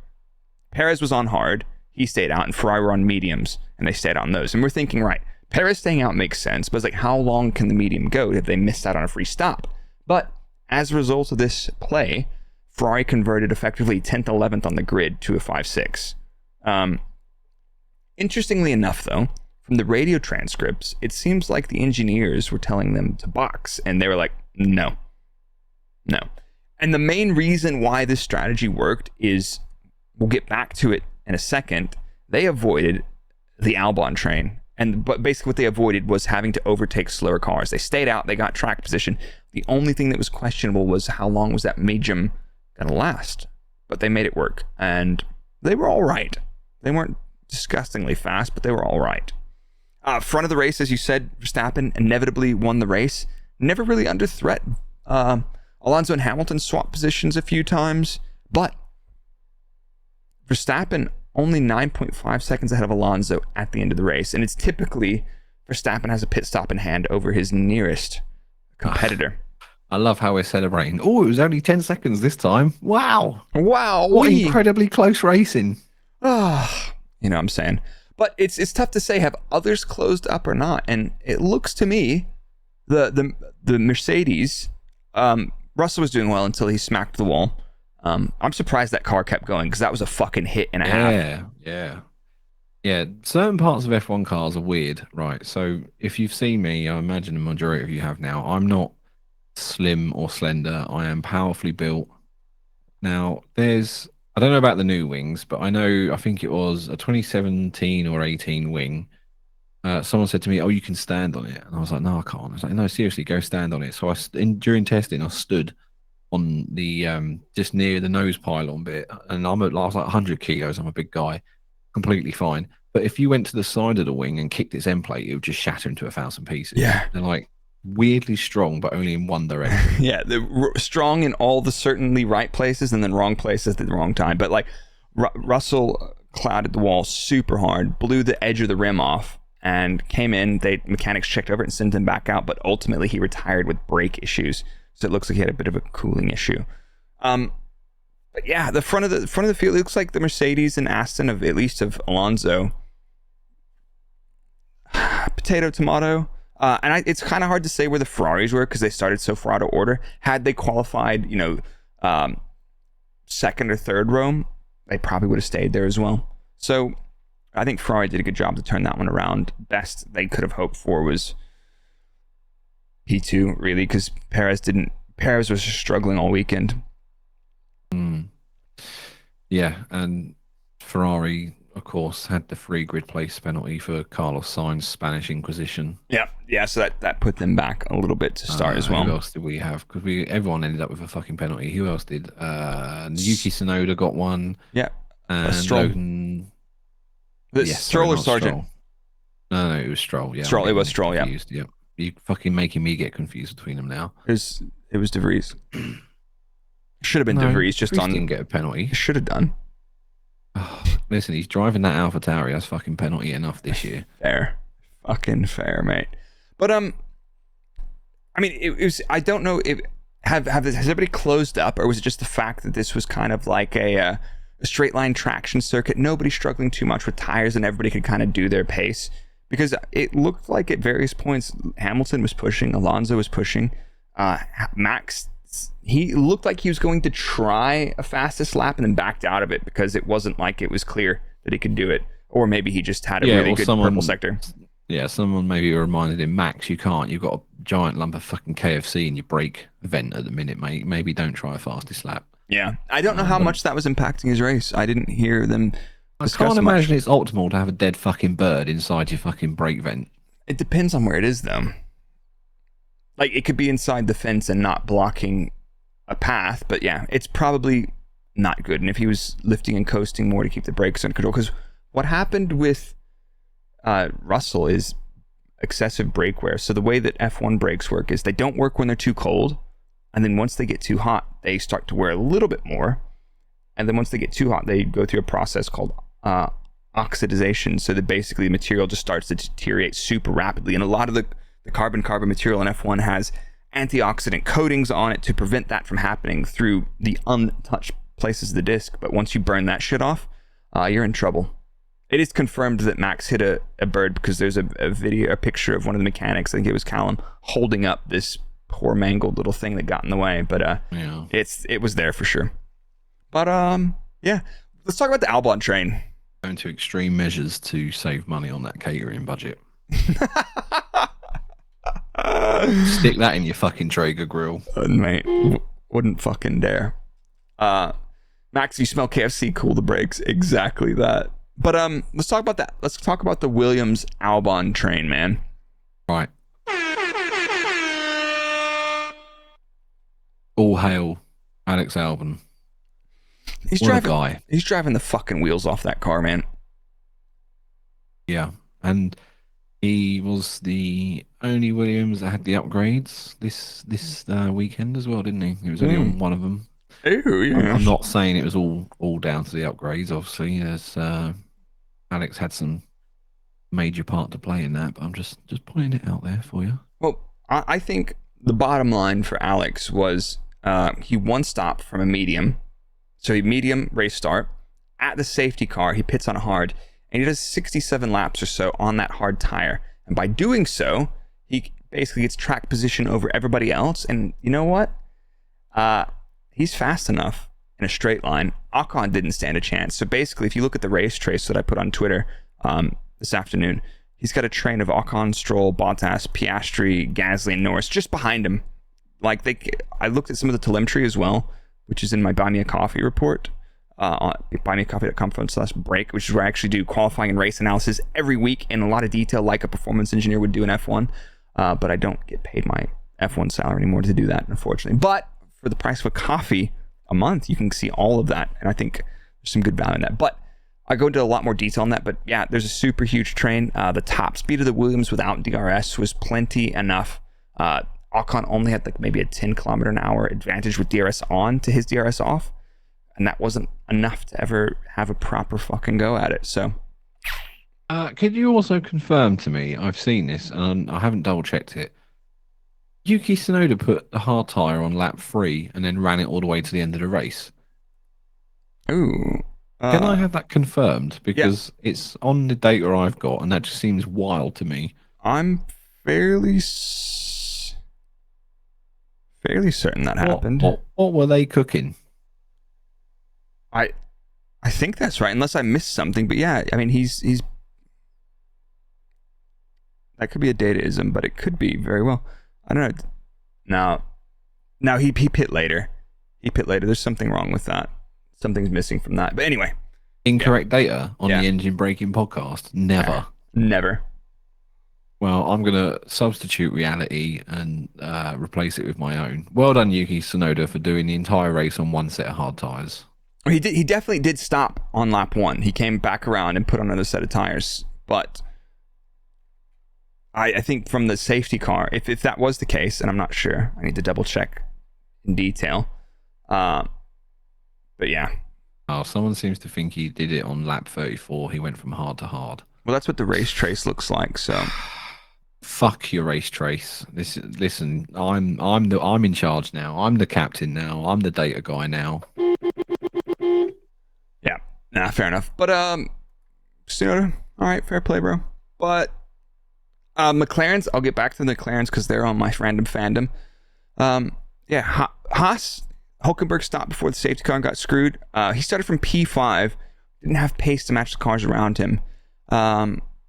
Perez was on hard, he stayed out, and Ferrari were on mediums, and they stayed on those. And we're thinking, right, Perez staying out makes sense, but it's like, how long can the medium go if they missed out on a free stop? But as a result of this play, Ferrari converted effectively 10th, 11th on the grid to a 5-6. Interestingly enough, though, from the radio transcripts, it seems like the engineers were telling them to box, and they were like, no. And the main reason why this strategy worked is, we'll get back to it in a second, they avoided the Albon train. But basically what they avoided was having to overtake slower cars. They stayed out, they got track position. The only thing that was questionable was how long was that medium going to last. But they made it work, and they were all right. They weren't disgustingly fast, but they were all right. Front of the race, as you said, Verstappen inevitably won the race. Never really under threat. Alonso and Hamilton swapped positions a few times, but Verstappen only 9.5 seconds ahead of Alonso at the end of the race. And it's typically Verstappen has a pit stop in hand over his nearest competitor. I love how we're celebrating. Oh, it was only 10 seconds this time. Wow. What incredibly close racing. You know what I'm saying? But it's tough to say, have others closed up or not? And it looks to me, the Mercedes, Russell was doing well until he smacked the wall. I'm surprised that car kept going, because that was a fucking hit and a half. Yeah. Certain parts of F1 cars are weird, right? So if you've seen me, I imagine the majority of you have now, I'm not slim or slender. I am powerfully built. Now, I don't know about the new wings, but I think it was a 2017 or 18 wing. Someone said to me, "Oh, you can stand on it," and I was like, "No, I can't." I was like, "No, seriously, go stand on it." So during testing, I stood on the just near the nose pylon bit, and I was like 100 kilos. I'm a big guy, completely fine. But if you went to the side of the wing and kicked its end plate, it would just shatter into 1,000 pieces. Yeah, they're like weirdly strong, but only in one direction. Yeah, they're strong in all the certainly right places, and then wrong places at the wrong time. But like Russell clouded the wall super hard, blew the edge of the rim off, and came in. Mechanics checked over it and sent him back out. But ultimately, he retired with brake issues. So it looks like he had a bit of a cooling issue. But yeah, the front of the field, it looks like the Mercedes and Aston of Alonso. Potato, tomato. It's kind of hard to say where the Ferraris were, because they started so far out of order. Had they qualified, second or third row, they probably would have stayed there as well. So I think Ferrari did a good job to turn that one around. Best they could have hoped for was P2, really, because Perez was just struggling all weekend. Yeah, and Ferrari, of course, had the free grid place penalty for Carlos Sainz's Spanish Inquisition. Yeah, so that put them back a little bit to start as well. Who else did we have? Because everyone ended up with a fucking penalty. Who else did? Yuki Tsunoda got one. Yeah. And Stroll. Logan... Stroll or Sargent? No, it was Stroll. Yeah, Stroll. It was Stroll. Confused. Yeah. You're fucking making me get confused between them now. It was De Vries. Should have been De Vries. Just on. Didn't get a penalty. Should have done. Oh, listen, he's driving that AlphaTauri. That's fucking penalty enough this year. Fair, fucking fair, mate. But I mean, it was. I don't know if has everybody closed up, or was it just the fact that this was kind of like a straight line traction circuit? Nobody struggling too much with tires, and everybody could kind of do their pace. Because it looked like at various points Hamilton was pushing, Alonso was pushing, Max. He looked like he was going to try a fastest lap and then backed out of it because it wasn't like it was clear that he could do it, or maybe he just had a really good purple sector. Yeah, someone maybe reminded him, Max, you can't. You've got a giant lump of fucking KFC in your brake vent at the minute, mate. Maybe don't try a fastest lap. Yeah, I don't know how much that was impacting his race. I didn't hear them discuss I can't much. imagine it's optimal to have a dead fucking bird inside your fucking brake vent. It depends on where it is, though. Like, it could be inside the fence and not blocking a path, but yeah, it's probably not good. And if he was lifting and coasting more to keep the brakes under control, because what happened with Russell is excessive brake wear. So the way that F1 brakes work is they don't work when they're too cold, and then once they get too hot, they start to wear a little bit more, and then once they get too hot, they go through a process called oxidization. So that basically the material just starts to deteriorate super rapidly, and a lot of the carbon material in F1 has antioxidant coatings on it to prevent that from happening through the untouched places of the disc. But once you burn that shit off, you're in trouble. It is confirmed that Max hit a bird because there's a picture of one of the mechanics, I think it was Callum, holding up this poor mangled little thing that got in the way. But it was there for sure. But yeah, let's talk about the Albon train. Going to extreme measures to save money on that catering budget. Stick that in your fucking Traeger grill. Mate, wouldn't fucking dare. Max, you smell KFC, cool the brakes. Exactly that. But let's talk about that. Let's talk about the Williams Albon train, man. Right. All hail Alex Albon. He's driving the fucking wheels off that car, man. Yeah, and he was the only Williams that had the upgrades this weekend as well, didn't he? He was only on one of them. Ooh, yeah. I'm not saying it was all down to the upgrades. Obviously, there's Alex had some major part to play in that, but I'm just pointing it out there for you. Well, I think the bottom line for Alex was he one stop from a medium. So he medium race start. At the safety car, he pits on a hard, and he does 67 laps or so on that hard tire. And by doing so, he basically gets track position over everybody else. And you know what? He's fast enough in a straight line. Ocon didn't stand a chance. So basically, if you look at the race trace that I put on Twitter this afternoon, he's got a train of Ocon, Stroll, Bottas, Piastri, Gasly, and Norris just behind him. I looked at some of the telemetry as well, which is in my Buy Me a Coffee report on buymeacoffee.com/break, which is where I actually do qualifying and race analysis every week in a lot of detail, like a performance engineer would do in F1. But I don't get paid my F1 salary anymore to do that, unfortunately. But for the price of a coffee a month, you can see all of that, and I think there's some good value in that. But I go into a lot more detail on that. But yeah, there's a super huge train. The top speed of the Williams without DRS was plenty enough. Ocon only had maybe a 10 kilometer an hour advantage with DRS on to his DRS off, and that wasn't enough to ever have a proper fucking go at it. So could you also confirm to me, I've seen this and I haven't double checked it, Yuki Tsunoda put the hard tyre on lap 3 and then ran it all the way to the end of the race? Ooh. Can I have that confirmed? Because it's on the data I've got, and that just seems wild to me. I'm fairly certain that happened. What were they cooking? I think that's right, unless I missed something. But yeah, I mean, he's that could be a dataism, but it could be very well. I don't know. Now he pit later. There's something wrong with that. Something's missing from that. But anyway, incorrect data on the Engine Braking podcast. Never. Well, I'm going to substitute reality and replace it with my own. Well done, Yuki Tsunoda, for doing the entire race on one set of hard tyres. He definitely did stop on lap 1. He came back around and put on another set of tyres. But I think from the safety car, if that was the case, and I'm not sure, I need to double check in detail. But yeah. Oh, someone seems to think he did it on lap 34. He went from hard to hard. Well, that's what the race trace looks like. So Fuck your race trace. Listen, I'm in charge now. I'm the captain now. I'm the data guy now. Yeah. Nah, fair enough. But Tsunoda, all right, fair play, bro. But McLaren's, I'll get back to the McLaren's because they're on my random fandom. Yeah, Haas, Hulkenberg stopped before the safety car and got screwed. He started from P5, didn't have pace to match the cars around him.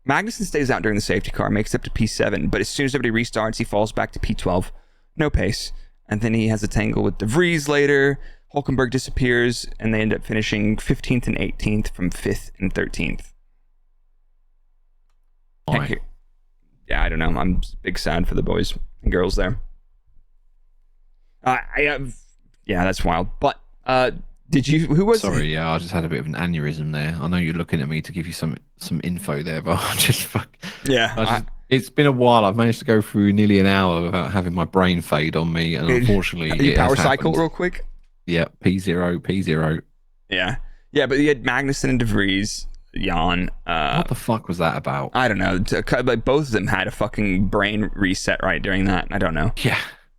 Magnussen stays out during the safety car, makes it up to P7, but as soon as everybody restarts, he falls back to P12. No pace. And then he has a tangle with De Vries later. Hulkenberg disappears, and they end up finishing 15th and 18th from 5th and 13th. Why? Yeah, I don't know. I'm big sad for the boys and girls there. Yeah, that's wild. But did you? Who was? Sorry, yeah, I just had a bit of an aneurysm there. I know you're looking at me to give you some info there, but I just fuck. Yeah, it's been a while. I've managed to go through nearly an hour without having my brain fade on me, and unfortunately, you it power has cycle happened. real quick. Yeah, P0. Yeah, but you had Magnussen and De Vries, Jan. What the fuck was that about? I don't know. Like both of them had a fucking brain reset right during that. I don't know. Yeah,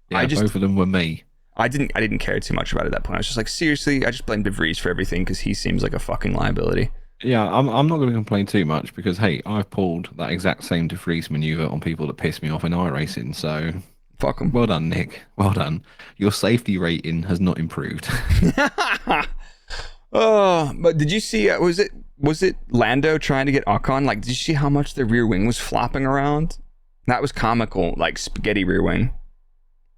both of them were me. I didn't care too much about it at that point. I was just like, seriously, I just blame De Vries for everything because he seems like a fucking liability. Yeah, I'm not going to complain too much because, hey, I've pulled that exact same De Vries maneuver on people that piss me off in iRacing, so Fuck him. Well done, Nick. Well done. Your safety rating has not improved. Oh, but did you see, was it Lando trying to get Ocon? Like, did you see how much the rear wing was flopping around? That was comical, like spaghetti rear wing.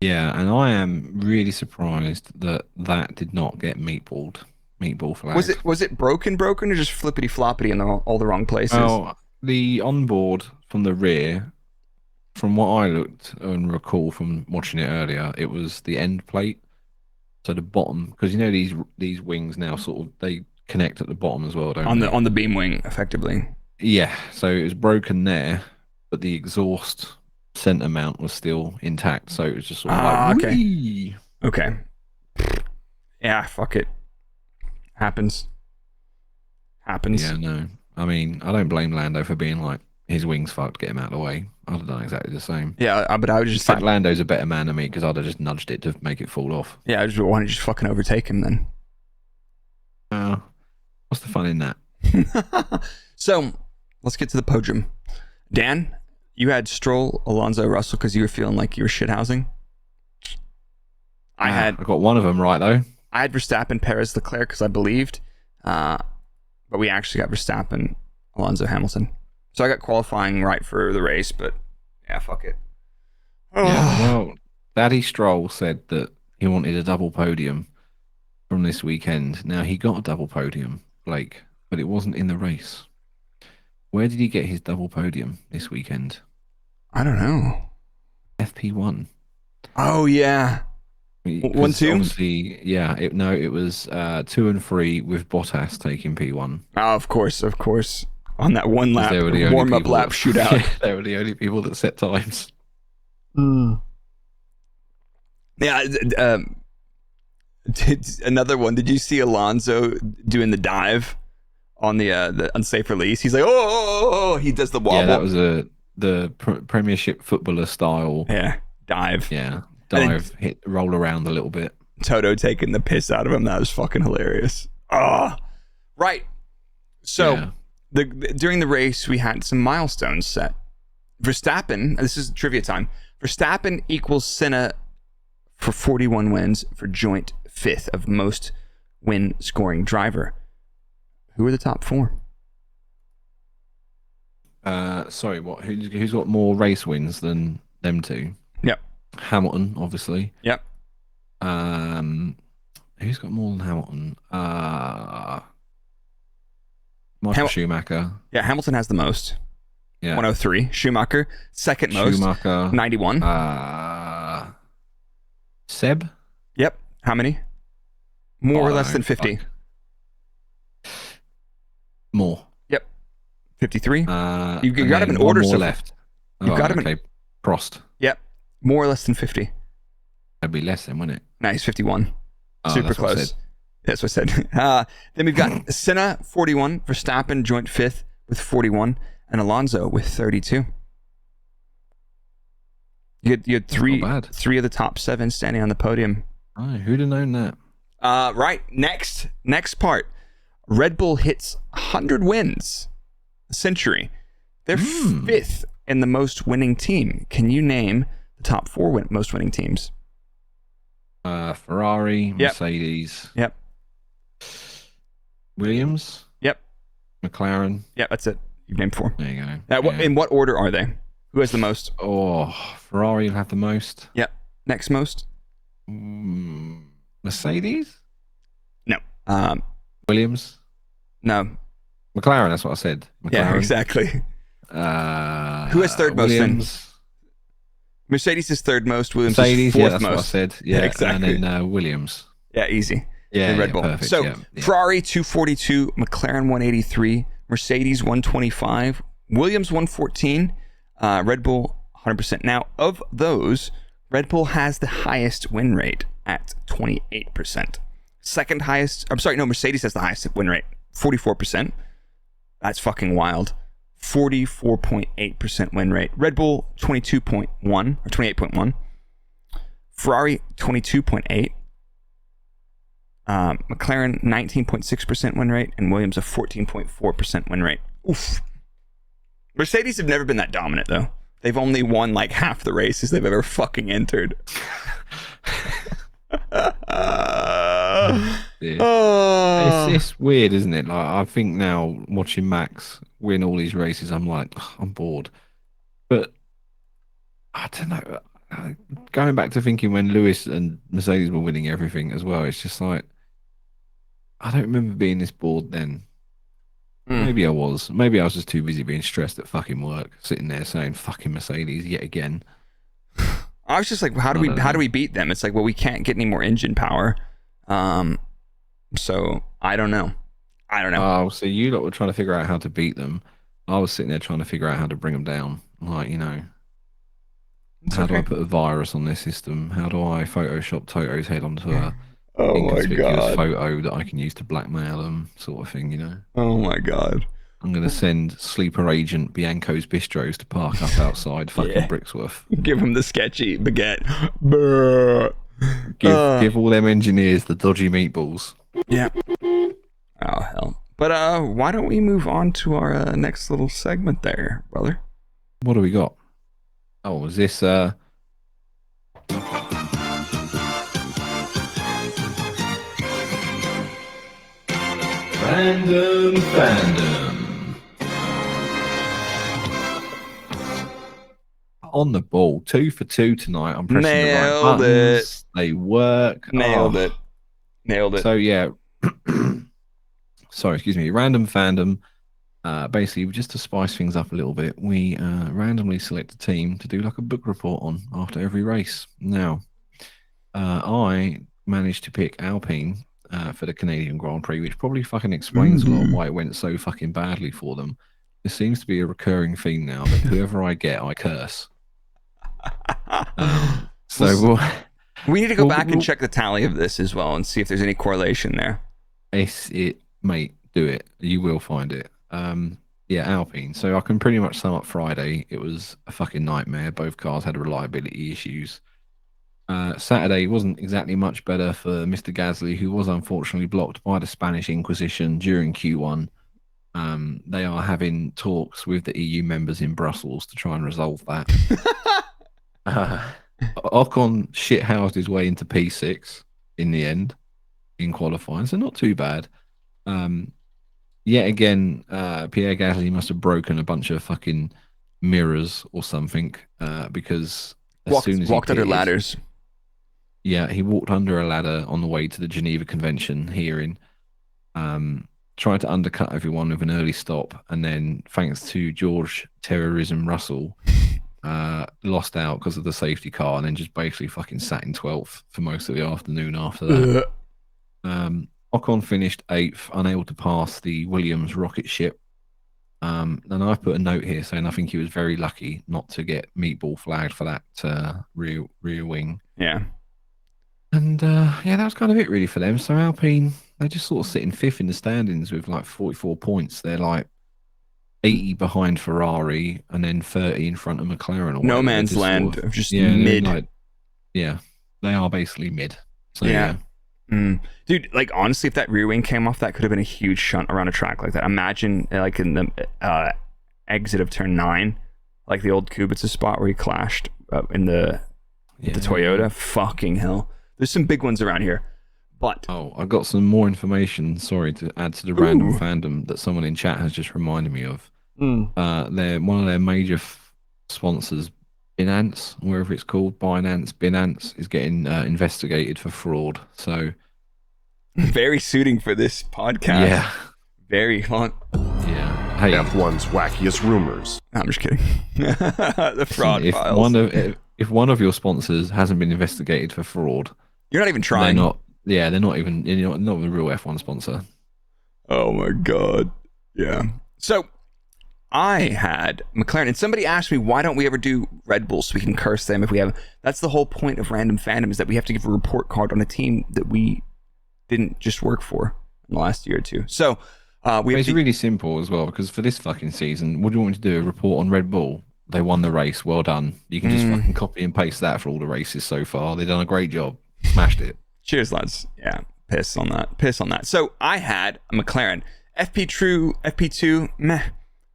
Yeah, and I am really surprised that did not get meatball flagged. Was it broken or just flippity floppity in all the wrong places? Oh, the onboard from the rear, from what I looked and recall from watching it earlier, it was the end plate. So the bottom, because you know these wings now sort of they connect at the bottom as well, don't they? On the beam wing, effectively. Yeah, so it was broken there, but the exhaust center mount was still intact. So it was just sort of like, okay. Whee! Okay. Yeah, fuck it. Happens. Yeah, no. I mean, I don't blame Lando for being like, his wings fucked, get him out of the way. I'd have done exactly the same. Yeah, but I would In just fact, Lando's a better man than me because I'd have just nudged it to make it fall off. Yeah, I just wanted to just fucking overtake him then. What's the fun in that? So, let's get to the podium. Dan, you had Stroll, Alonso, Russell because you were feeling like you were shithousing. I got one of them right though. I had Verstappen, Perez, Leclerc because I believed, but we actually got Verstappen, Alonso, Hamilton. So I got qualifying right for the race, but yeah, fuck it. Yeah, well, Daddy Stroll said that he wanted a double podium from this weekend. Now, he got a double podium, Blake, but it wasn't in the race. Where did he get his double podium this weekend? I don't know. FP1. Oh, yeah. 1, 2? Obviously, yeah. It was 2 and 3 with Bottas taking P1. Oh, of course. On that one lap, warm-up lap shootout. They were the only people that set times. Yeah, another one. Did you see Alonso doing the dive on the unsafe release? He's like, oh, he does the wobble. Yeah, that was the Premiership footballer style. Yeah, dive. Yeah, dive, roll around a little bit. Toto taking the piss out of him. That was fucking hilarious. Right. So. Yeah. During the race, we had some milestones set. Verstappen, this is trivia time. Verstappen equals Senna for 41 wins for joint 5th of most win scoring driver. Who are the top 4? Sorry, what? Who's got more race wins than them two? Yep. Hamilton, obviously. Yep. Who's got more than Hamilton? Michael Schumacher. Yeah, Hamilton has the most. Yeah. 103. Schumacher, second most. Schumacher. 91. Seb? Yep. How many? More or less than 50? Fuck. More. Yep. 53. You got him in one order. More left. You got him in... Prost. Yep. More or less than 50. That'd be less than, wouldn't it? Nice. 51. Oh, Super close. That's what I said. Then we've got Senna, 41. Verstappen, joint 5th with 41. And Alonso with 32. You had three not bad. of the top 7 standing on the podium. Oh, who'd have known that? Right. Next part. Red Bull hits 100 wins a century. They're 5th in the most winning team. Can you name the top 4 most winning teams? Ferrari, Mercedes. Yep. Williams. Yep. McLaren. Yep, that's it. You've named 4. There you go. In what order are they? Who has the most? Oh, Ferrari will have the most. Yep. Next most? Mercedes? No. Williams? No. McLaren, that's what I said. McLaren. Yeah, exactly. Who has third most then? Mercedes is third most. Williams is fourth that's most. What I said. Yeah, exactly. And then Williams. Yeah, easy. Yeah, Red Bull. Perfect. So Ferrari 242, McLaren 183, Mercedes 125, Williams 114, Red Bull 100%. Now, of those, Red Bull has the highest win rate at 28%. Second highest, Mercedes has the highest win rate, 44%. That's fucking wild. 44.8% win rate. Red Bull 22.1 or 28.1. Ferrari 22.8. McLaren 19.6% win rate, and Williams a 14.4% win rate. Oof. Mercedes have never been that dominant though. They've only won like half the races they've ever fucking entered. It's weird, isn't it? Like, I think now watching Max win all these races, I'm like, I'm bored. But I don't know. Going back to thinking when Lewis and Mercedes were winning everything as well, it's just like, I don't remember being this bored then. Maybe I was. Maybe I was just too busy being stressed at fucking work, sitting there saying fucking Mercedes yet again. I was just like, how do we beat them? It's like, well, we can't get any more engine power. So I don't know. Oh, so you lot were trying to figure out how to beat them. I was sitting there trying to figure out how to bring them down. Like, how do I put a virus on their system? How do I Photoshop Toto's head onto a inconspicuous photo that I can use to blackmail them, sort of thing, Oh my god. I'm going to send sleeper agent Bianco's Bistros to park up outside fucking Brixworth. Give him the sketchy baguette. Give all them engineers the dodgy meatballs. Yeah. Oh, hell. But why don't we move on to our next little segment there, brother? What do we got? Oh, is this... Random Fandom. On the ball. 2 for 2 tonight. I'm pressing the right buttons. They work. Nailed it. So, yeah. Sorry, excuse me. Random Fandom. Basically, just to spice things up a little bit, we randomly select a team to do like a book report on after every race. Now, I managed to pick Alpine for the Canadian Grand Prix, which probably fucking explains a lot of why it went so fucking badly for them. There seems to be a recurring theme now that whoever I get, I curse. We need to go back and check the tally of this as well and see if there's any correlation there. Mate, do it. You will find it. Alpine. So I can pretty much sum up Friday. It was a fucking nightmare. Both cars had reliability issues. Saturday wasn't exactly much better for Mr. Gasly, who was unfortunately blocked by the Spanish Inquisition during Q1. They are having talks with the EU members in Brussels to try and resolve that. Ocon shithoused his way into P6 in the end in qualifying, so not too bad. Yet again, Pierre Gasly must have broken a bunch of fucking mirrors or something because as soon as he walked under ladders. Yeah, he walked under a ladder on the way to the Geneva Convention hearing, tried to undercut everyone with an early stop, and then, thanks to George Terrorism Russell, lost out because of the safety car, and then just basically fucking sat in 12th for most of the afternoon after that. Ocon finished 8th, unable to pass the Williams rocket ship. And I've put a note here saying I think he was very lucky not to get meatball flagged for that rear wing. Yeah. And that was kind of it really for them. So Alpine, they just sort of sit in 5th in the standings with like 44 points. They're like 80 behind Ferrari and then 30 in front of McLaren. Or No whatever. man's Just land sort of just they're mid. They are basically mid. So Yeah. Dude, like honestly, if that rear wing came off, that could have been a huge shunt around a track like that. Imagine like in the exit of turn 9, like the old Kubica spot where he clashed in the Toyota. Fucking hell. There's some big ones around here. But Oh, I got some more information. Sorry to add to the random fandom that someone in chat has just reminded me of. They're one of their major sponsors, Binance, wherever it's called, Binance is getting investigated for fraud. So very suiting for this podcast. yeah, Very fun. yeah. Hey, F1's wackiest rumors. No, I'm just kidding. The fraud if files. if one of your sponsors hasn't been investigated for fraud, You're not even trying. they're not. Yeah, they're not even. Not a real F1 sponsor. Oh my god. Yeah. So I had McLaren, and somebody asked me, why don't we ever do Red Bull so we can curse them if we have? That's the whole point of random fandom, is that we have to give a report card on a team that we didn't just work for in the last year or two. So It's really simple as well, because for this fucking season, what do you want me to do? A report on Red Bull? They won the race. Well done. You can just fucking copy and paste that for all the races so far. They've done a great job. Smashed it. Cheers, lads. Yeah, piss on that. So I had a McLaren FP2, meh.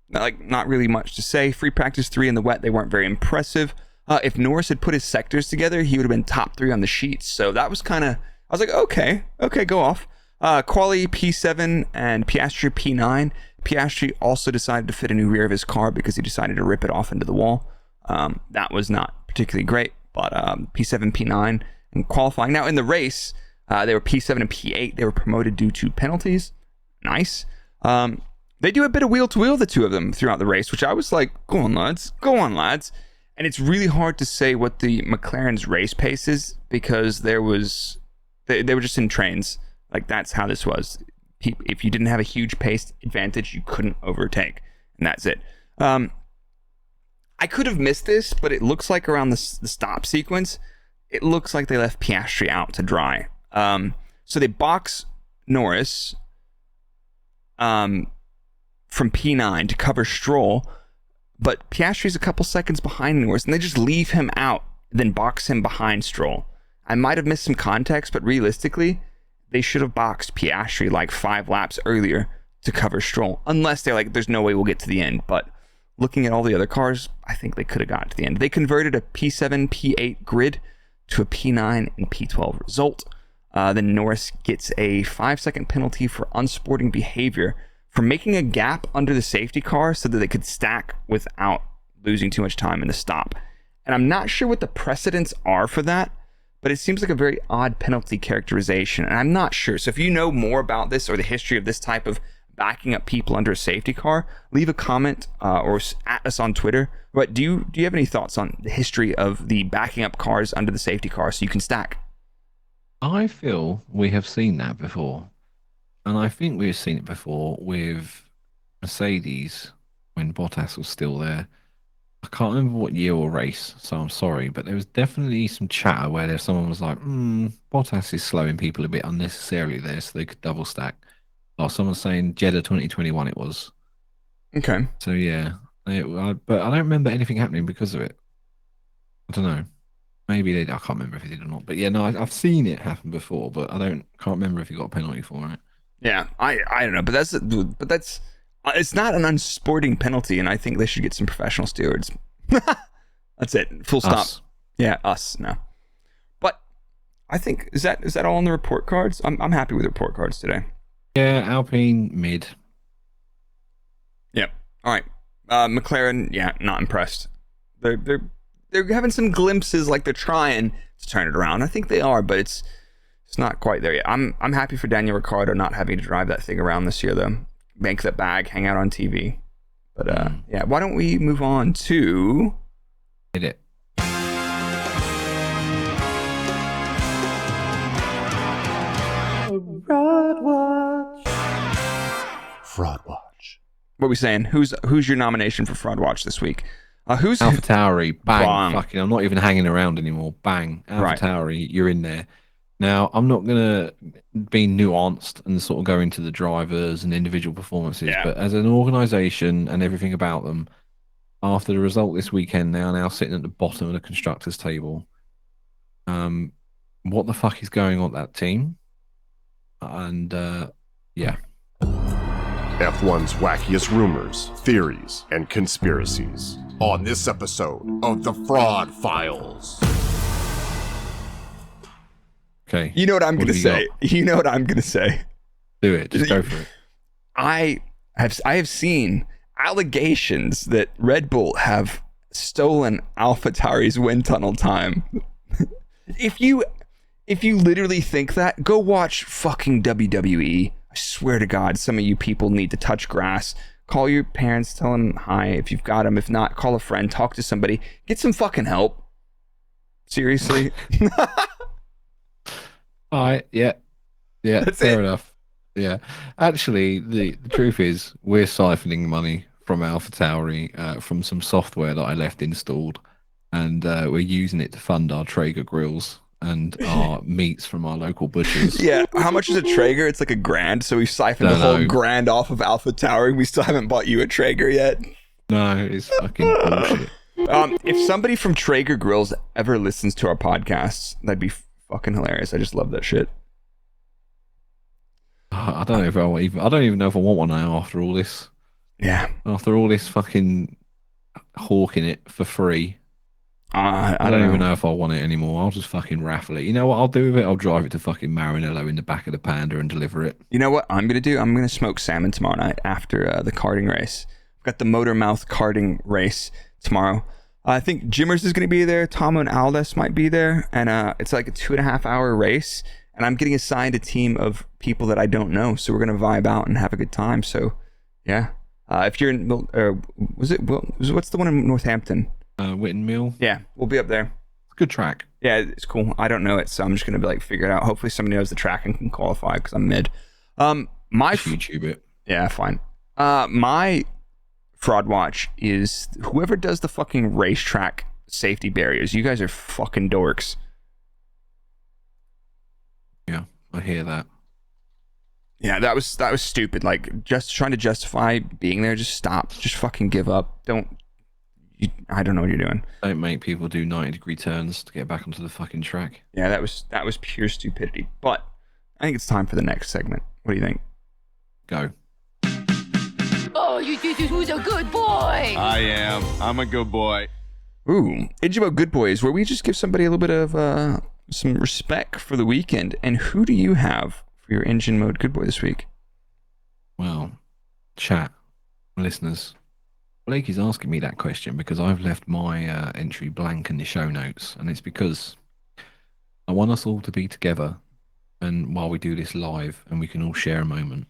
Not really much to say. Free practice 3 in the wet, they weren't very impressive. If Norris had put his sectors together, he would have been top 3 on the sheets. So that was kind of, I was like, okay, go off. Quali P7 and Piastri P9. Piastri also decided to fit a new rear of his car because he decided to rip it off into the wall. That was not particularly great, but P7, P9 in qualifying. Now in the race, they were P7 and P8. They were promoted due to penalties. Nice. They do a bit of wheel to wheel, the two of them, throughout the race, which I was like, go on, lads. And it's really hard to say what the McLaren's race pace is, because they were just in trains. Like, that's how this was. If you didn't have a huge pace advantage, you couldn't overtake, and that's it. I could have missed this, but it looks like around the stop sequence, it looks like they left Piastri out to dry. So they box Norris from P9 to cover Stroll, but Piastri's a couple seconds behind Norris, and they just leave him out, then box him behind Stroll. I might have missed some context, but realistically, they should have boxed Piastri like 5 laps earlier to cover Stroll, unless they're like, there's no way we'll get to the end. But looking at all the other cars, I think they could have gotten to the end. They converted a P7, P8 grid to a P9 and P12 result. Then Norris gets a 5-second penalty for unsporting behavior for making a gap under the safety car so that they could stack without losing too much time in the stop. And I'm not sure what the precedents are for that, but it seems like a very odd penalty characterization, and I'm not sure. So if you know more about this or the history of this type of backing up people under a safety car, leave a comment or at us on Twitter. But do you have any thoughts on the history of the backing up cars under the safety car so you can stack? I feel we have seen that before. And I think we've seen it before with Mercedes when Bottas was still there. I can't remember what year or race, so I'm sorry, but there was definitely some chatter where someone was like, Bottas is slowing people a bit unnecessarily there, so they could double stack. Or someone saying Jeddah 2021 it was. Okay. So yeah, but I don't remember anything happening because of it. I don't know. Maybe I can't remember if it did or not. But yeah, no, I've seen it happen before, but I can't remember if he got a penalty for it. Yeah, I don't know, but that's it's not an unsporting penalty, and I think they should get some professional stewards. That's it. Full stop. Us. Yeah, us. No. But I think is that all on the report cards? I'm happy with the report cards today. Yeah, Alpine mid. Yep. All right. McLaren, yeah, not impressed. They're having some glimpses, like they're trying to turn it around. I think they are, but it's not quite there yet. I'm happy for Daniel Ricciardo not having to drive that thing around this year, though. Bank that bag, hang out on TV. But yeah, why don't we move on to Hit it. Fraud Watch. what are we saying? Who's your nomination for Fraud Watch this week? Who's AlphaTauri, bang, Bang. fucking, I'm not even hanging around anymore. Bang, Right. AlphaTauri, you're in there. Now, I'm not going to be nuanced and sort of go into the drivers and individual performances, but as an organisation and everything about them, after the result this weekend, they are now sitting at the bottom of the constructors' table. What the fuck is going on at that team? And yeah. F1's wackiest rumors, theories, and conspiracies on this episode of The Fraud Files. Okay. You know what I'm going to say. You know what I'm going to say. Do it. Just go for it. I have seen allegations that Red Bull have stolen AlphaTauri's wind tunnel time. If you literally think that, go watch fucking WWE. I swear to God, some of you people need to touch grass. Call your parents, tell them hi if you've got them. If not, call a friend, talk to somebody, get some fucking help. Seriously. All right, yeah, That's fair it. enough. Yeah, actually, the truth is we're siphoning money from AlphaTauri from some software that I left installed, and we're using it to fund our Traeger grills and our meats from our local butchers. Yeah, how much is a Traeger? It's like $1,000, so we siphoned the whole $1,000 off of AlphaTauri. We still haven't bought you a Traeger yet. No, it's fucking bullshit. If somebody from Traeger Grills ever listens to our podcasts, that'd be fucking hilarious. I just love that shit. I don't know if I don't even know if I want one now after all this. Yeah. After all this fucking hawking it for free. I I don't even know if I want it anymore. I'll just fucking raffle it. You know what I'll do with it? I'll drive it to fucking Maranello in the back of the Panda and deliver it. You know what I'm going to do? I'm going to smoke salmon tomorrow night after the karting race. I've got the Motormouth karting race tomorrow. I think Jimmers is going to be there. Tomo and Aldes might be there. And it's like a 2.5 hour race. And I'm getting assigned a team of people that I don't know. So we're going to vibe out and have a good time. So, yeah. If you're in, what's the one in Northampton? Witten Mill. Yeah, we'll be up there. Good track. Yeah, it's cool. I don't know it, so I'm just going to be like, figure it out. Hopefully somebody knows the track and can qualify because I'm mid. Just YouTube it. Yeah, fine. My fraud watch is whoever does the fucking racetrack safety barriers. You guys are fucking dorks. Yeah, I hear that. Yeah, that was stupid. Like, just trying to justify being there. Just stop. Just fucking give up. I don't know what you're doing. Don't make people do 90-degree turns to get back onto the fucking track. Yeah, that was pure stupidity. But I think it's time for the next segment. What do you think? Go. Oh, who's a good boy? I am. I'm a good boy. Ooh, Ichibo Good Boys, where we just give somebody a little bit of some respect for the weekend. And who do you have for your engine mode good boy this week? Well, chat, listeners, Blake is asking me that question because I've left my entry blank in the show notes, and it's because I want us all to be together, and while we do this live, and we can all share a moment.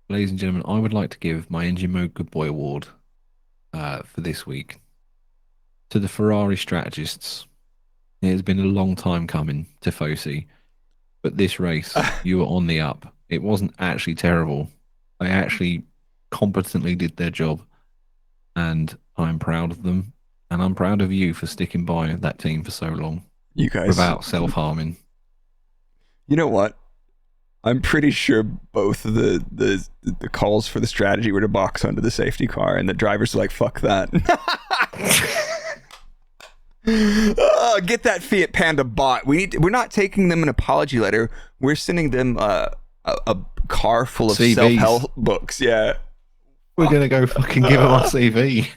Ladies and gentlemen, I would like to give my Engine Mode Good Boy Award for this week to the Ferrari strategists. It has been a long time coming, Tifosi, but this race, you were on the up. It wasn't actually terrible. They actually competently did their job, and I'm proud of them, and I'm proud of you for sticking by that team for so long. You guys, without self-harming. You know what? I'm pretty sure both of the calls for the strategy were to box onto the safety car, and the drivers were like, "Fuck that." Oh, get that Fiat Panda bought. We're not taking them an apology letter. We're sending them a car full of CVs. self-help books. Yeah. We're going to go fucking give them our CV.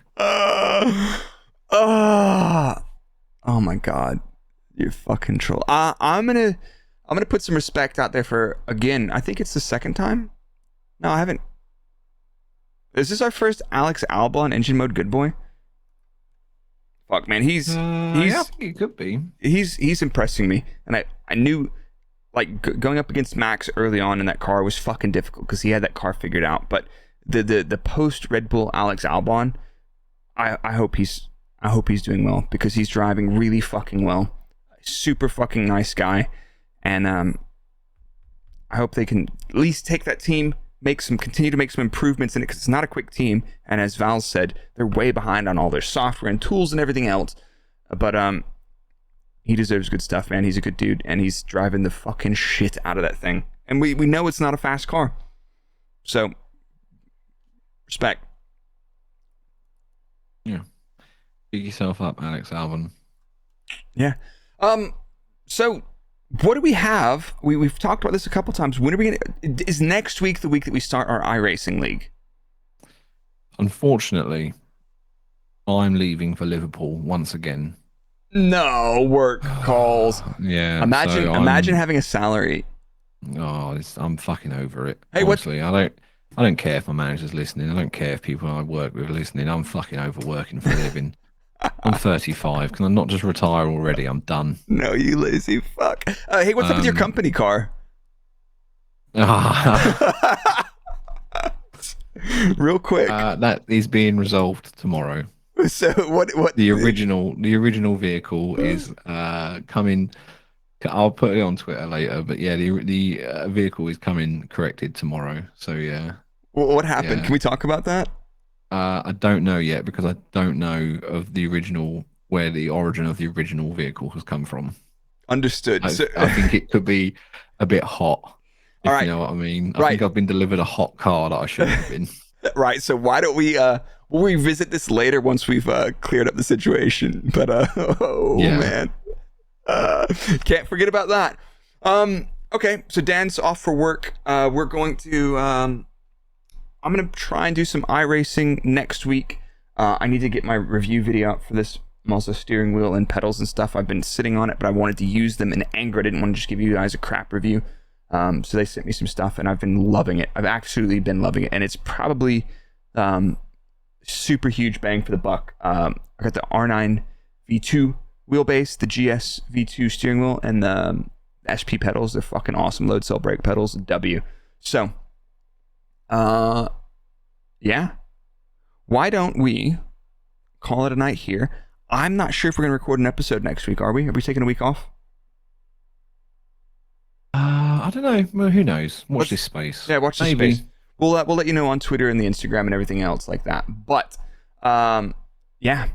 Oh my God. You fucking troll. I'm gonna put some respect out there for, again, I think it's the second time. No, I haven't. Is this our first Alex Albon engine mode good boy? Fuck, man, he's Yeah, I think it could be. he's impressing me, and I knew, like, going up against Max early on in that car was fucking difficult because he had that car figured out. But the post Red Bull Alex Albon, I hope he's doing well because he's driving really fucking well. Super fucking nice guy, and I hope they can at least take that team, continue to make some improvements in it, because it's not a quick team, and as Val said, they're way behind on all their software and tools and everything else. But he deserves good stuff, man. He's a good dude, and he's driving the fucking shit out of that thing. And we know it's not a fast car. So, respect. Yeah. Pick yourself up, Alex Albon. Yeah. So, what do we have? We've talked about this a couple times. When are we gonna? Is next week the week that we start our iRacing league? Unfortunately, I'm leaving for Liverpool once again. No, work calls. Yeah. Imagine having a salary. I'm fucking over it. Hey, honestly, I don't care if my manager's listening. I don't care if people I work with are listening. I'm fucking overworking for a living. I'm 35. Can I not just retire already? I'm done. No, you lazy fuck. Hey, what's up with your company car? Real quick. That is being resolved tomorrow. So what? The original vehicle is coming. I'll put it on Twitter later, but yeah, the vehicle is coming corrected tomorrow. So yeah. What happened? Yeah. Can we talk about that? I don't know yet because I don't know of the original, where the origin of the original vehicle has come from. Understood. I think it could be a bit hot, if All right. you know what I mean. I Right. think I've been delivered a hot car that I shouldn't have been. Right. So why don't we'll revisit this later once we've cleared up the situation. But Yeah. man, can't forget about that. Okay. So Dan's off for work. We're going to I'm going to try and do some iRacing next week. I need to get my review video out for this Mazda steering wheel and pedals and stuff. I've been sitting on it, but I wanted to use them in anger. I didn't want to just give you guys a crap review. So they sent me some stuff, and I've been loving it. I've absolutely been loving it, and it's probably super huge bang for the buck. I got the R9 V2 wheelbase, the GS V2 steering wheel, and the SP pedals. They're fucking awesome. Load cell brake pedals, W. So... yeah. Why don't we call it a night here? I'm not sure if we're going to record an episode next week, are we? Are we taking a week off? I don't know. Well, who knows? Watch this space. Yeah, watch this Maybe. space. We'll let you know on Twitter and the Instagram and everything else like that. But, yeah.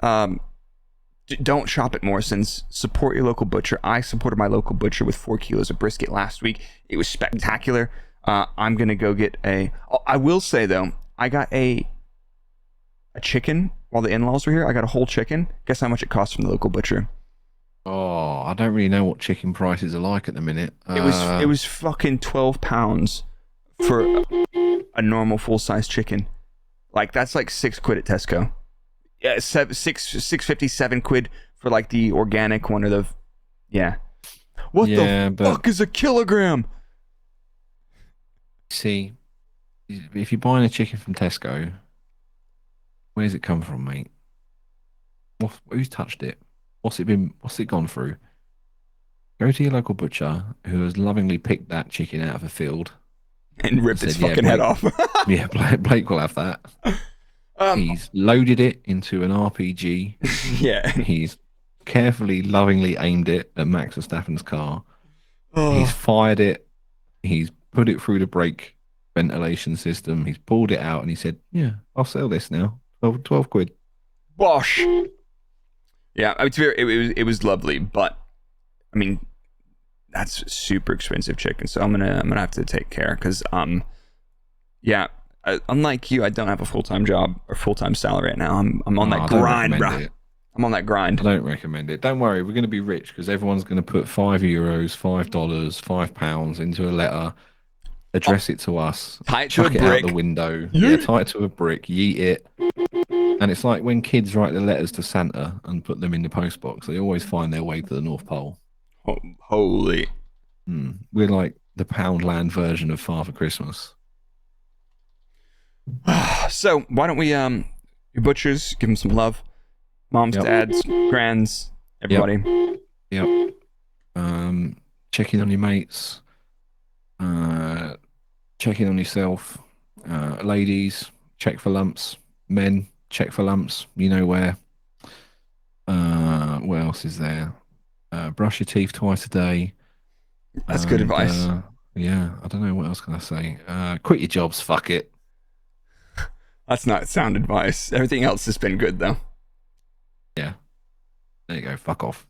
Don't shop at Morrison's. Support your local butcher. I supported my local butcher with 4 kilos of brisket last week. It was spectacular. I'm gonna go get I will say though, I got a chicken while the in-laws were here. I got a whole chicken. Guess how much it cost from the local butcher? Oh, I don't really know what chicken prices are like at the minute. It was fucking £12 for a normal full-size chicken. Like that's like £6 at Tesco. Yeah, £6.57 for like the organic one or the yeah. What the fuck is a kilogram? See, if you're buying a chicken from Tesco, where's it come from, mate? Who's touched it? What's it gone through? Go to your local butcher who has lovingly picked that chicken out of a field and ripped its fucking head off. Yeah, Blake will have that. He's loaded it into an RPG. Yeah. He's carefully, lovingly aimed it at Max Verstappen's car. Oh. He's fired it. He's put it through the brake ventilation system. He's pulled it out and he said, yeah, I'll sell this now. 12 quid. Bosh. Yeah, I mean, it was lovely, but I mean, that's super expensive chicken. So I'm gonna have to take care because yeah, unlike you, I don't have a full-time job or full-time salary right now. I'm on that grind, bro. I'm on that grind. I don't recommend it. Don't worry, we're going to be rich because everyone's going to put €5, $5, £5 into a letter, address it to us, tie it to a chuck it brick out the window, yeah, tie it to a brick, yeet it. And it's like when kids write the letters to Santa and put them in the postbox, they always find their way to the North Pole. Oh, holy. We're like the Poundland version of Father Christmas. So why don't we your butchers, give them some love. Moms, dads, grands, everybody. Yep. Check in on your mates. Check in on yourself. Ladies, check for lumps. Men, check for lumps. You know where. What else is there? Brush your teeth twice a day. That's good advice. Yeah, I don't know what else can I say. Quit your jobs. Fuck it. That's not sound advice. Everything else has been good though. Yeah. There you go. Fuck off.